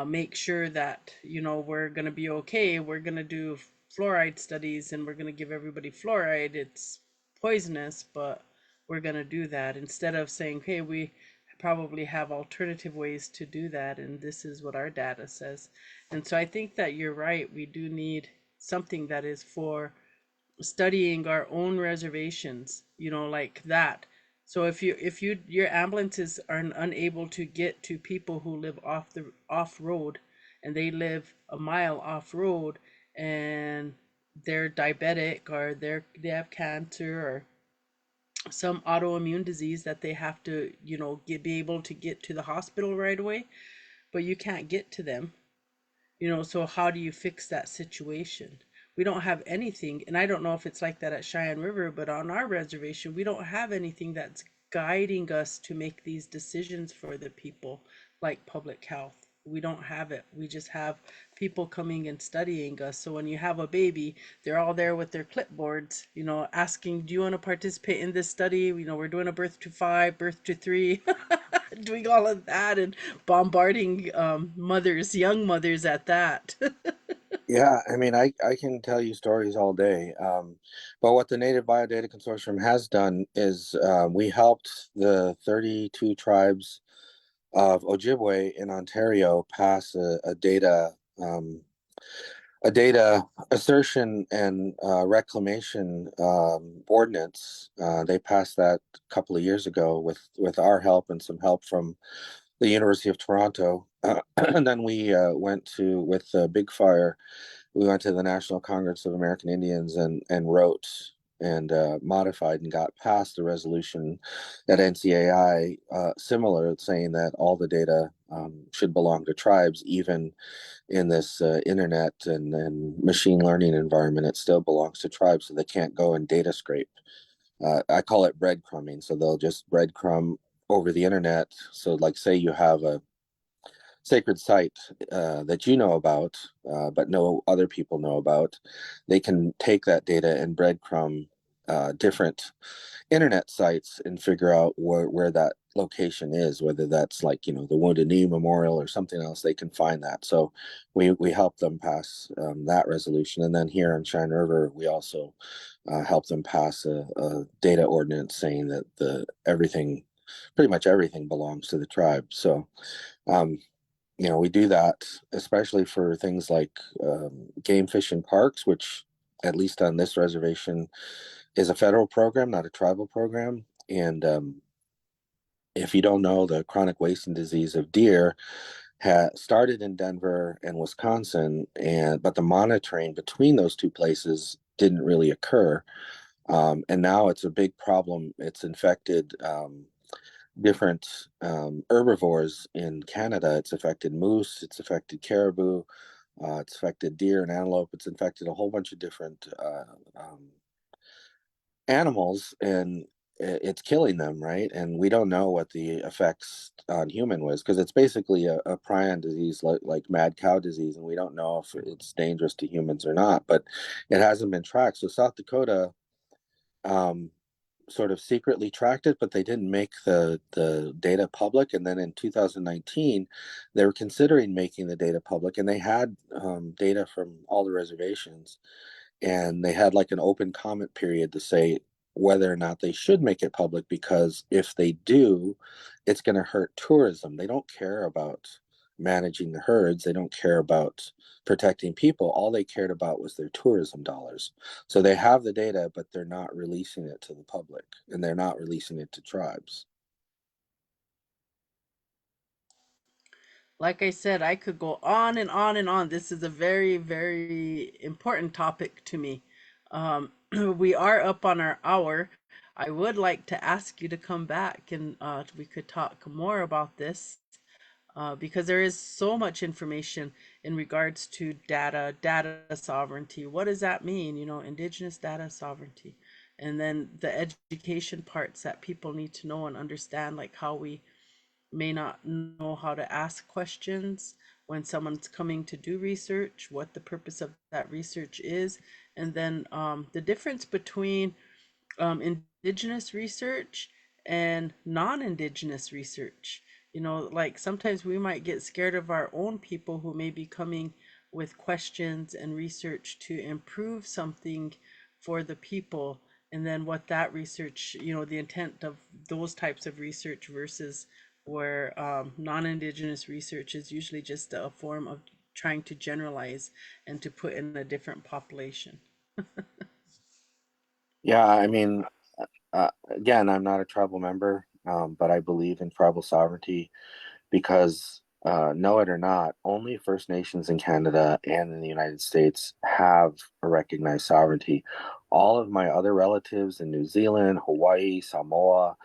make sure that we're going to be okay. We're going to do fluoride studies and we're going to give everybody fluoride. It's poisonous, but we're going to do that instead of saying, hey, we probably have alternative ways to do that, and this is what our data says. And so I think that you're right. We do need something that is for studying our own reservations, like that. So if your ambulances are unable to get to people who live off road, and they live a mile off road, and they're diabetic, or they have cancer or some autoimmune disease that they have to be able to get to the hospital right away, but you can't get to them. So how do you fix that situation? We don't have anything, and I don't know if it's like that at Cheyenne River, but on our reservation, we don't have anything that's guiding us to make these decisions for the people, like public health. We don't have it. We just have people coming and studying us. So when you have a baby, they're all there with their clipboards, asking, do you want to participate in this study? We're doing a birth to 5, birth to 3, doing all of that and bombarding mothers, young mothers at that. Yeah, I mean, I can tell you stories all day. But what the Native BioData Consortium has done is we helped the 32 tribes of Ojibwe in Ontario pass um, a data assertion and reclamation ordinance. They passed that a couple of years ago with our help and some help from the University of Toronto. And then we went to with Big Fire. We went to the National Congress of American Indians and wrote and modified and got passed a resolution at NCAI similar, saying that all the data should belong to tribes, even in this internet and machine learning environment. It still belongs to tribes, so they can't go and data scrape. I call it breadcrumbing. So they'll just breadcrumb over the internet. So, like, say you have a sacred site that you know about, but no other people know about, they can take that data and breadcrumb different internet sites and figure out where that location is, whether that's like, the Wounded Knee Memorial or something else, they can find that. So we help them pass that resolution. And then here in Cheyenne River, we also help them pass a data ordinance saying that pretty much everything belongs to the tribe. So um, we do that especially for things like game fish in parks, which at least on this reservation is a federal program, not a tribal program. And if you don't know, the chronic wasting disease of deer started in Denver and Wisconsin, and but the monitoring between those two places didn't really occur. And now it's a big problem. It's infected different herbivores in Canada. It's affected moose, it's affected caribou, it's affected deer and antelope. It's infected a whole bunch of different animals, and it's killing them, right? And we don't know what the effects on human was, because it's basically a prion disease, like mad cow disease, and we don't know if it's dangerous to humans or not. But it hasn't been tracked. So South Dakota um, sort of secretly tracked it, but they didn't make the data public. And then in 2019, they were considering making the data public, and they had data from all the reservations, and they had like an open comment period to say whether or not they should make it public, because if they do, it's going to hurt tourism. They don't care about managing the herds, they don't care about protecting people. All they cared about was their tourism dollars. So they have the data, but they're not releasing it to the public, and they're not releasing it to tribes. Like I said, I could go on and on and on. This is a very, very important topic to me. We are up on our hour. I would like to ask you to come back and we could talk more about this because there is so much information in regards to data sovereignty. What does that mean? Indigenous data sovereignty. And then the education parts that people need to know and understand, like how we may not know how to ask questions when someone's coming to do research, what the purpose of that research is, and then the difference between indigenous research and non-indigenous research. Like sometimes we might get scared of our own people who may be coming with questions and research to improve something for the people, and then what that research, the intent of those types of research versus where non-indigenous research is usually just a form of trying to generalize and to put in a different population. Yeah, I mean, again, I'm not a tribal member, but I believe in tribal sovereignty, because know it or not, only First Nations in Canada and in the United States have a recognized sovereignty. All of my other relatives in New Zealand, Hawaii, Samoa,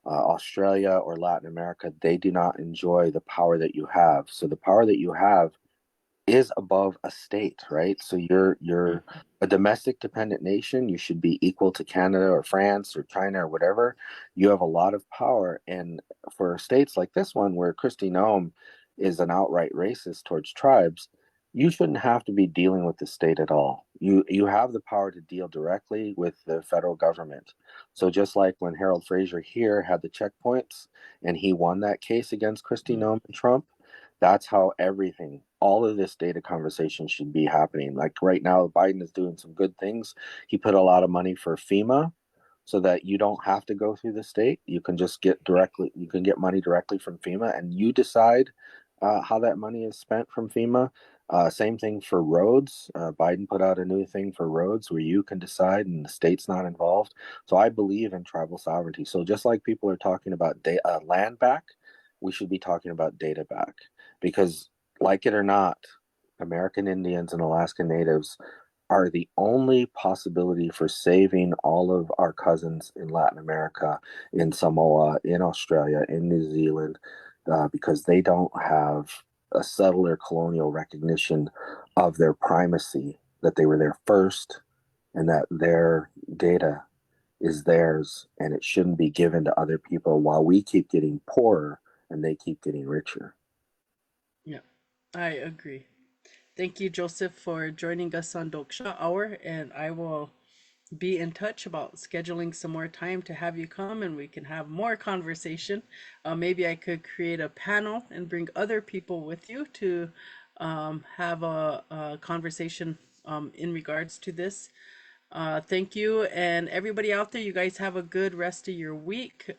Australia, or Latin America, they do not enjoy the power that you have. So the power that you have is above a state, right? So you're a domestic dependent nation. You should be equal to Canada or France or China or whatever. You have a lot of power, and for states like this one, where Kristi Noem is an outright racist towards tribes, you shouldn't have to be dealing with the state at all. You have the power to deal directly with the federal government. So just like when Harold Fraser here had the checkpoints and he won that case against Kristi Noem and Trump, that's how everything, all of this data conversation should be happening. Like right now, Biden is doing some good things. He put a lot of money for FEMA so that you don't have to go through the state. You can just get directly, you can get money directly from FEMA, and you decide how that money is spent from FEMA. Same thing for roads. Biden put out a new thing for roads where you can decide and the state's not involved. So I believe in tribal sovereignty. So just like people are talking about land back, we should be talking about data back because, like it or not, American Indians and Alaska Natives are the only possibility for saving all of our cousins in Latin America, in Samoa, in Australia, in New Zealand, because they don't have a settler colonial recognition of their primacy, that they were there first, and that their data is theirs and it shouldn't be given to other people while we keep getting poorer and they keep getting richer. Yeah, I agree. Thank you, Joseph, for joining us on Doksha Hour, and I will be in touch about scheduling some more time to have you come and we can have more conversation. Maybe I could create a panel and bring other people with you to have a conversation in regards to this. Thank you. And everybody out there, you guys have a good rest of your week.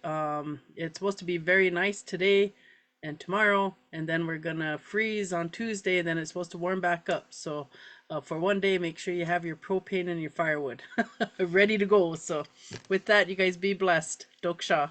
It's supposed to be very nice today and tomorrow, and then we're gonna freeze on Tuesday, and then it's supposed to warm back up. So for one day, make sure you have your propane and your firewood ready to go. So with that, you guys be blessed. Doksha.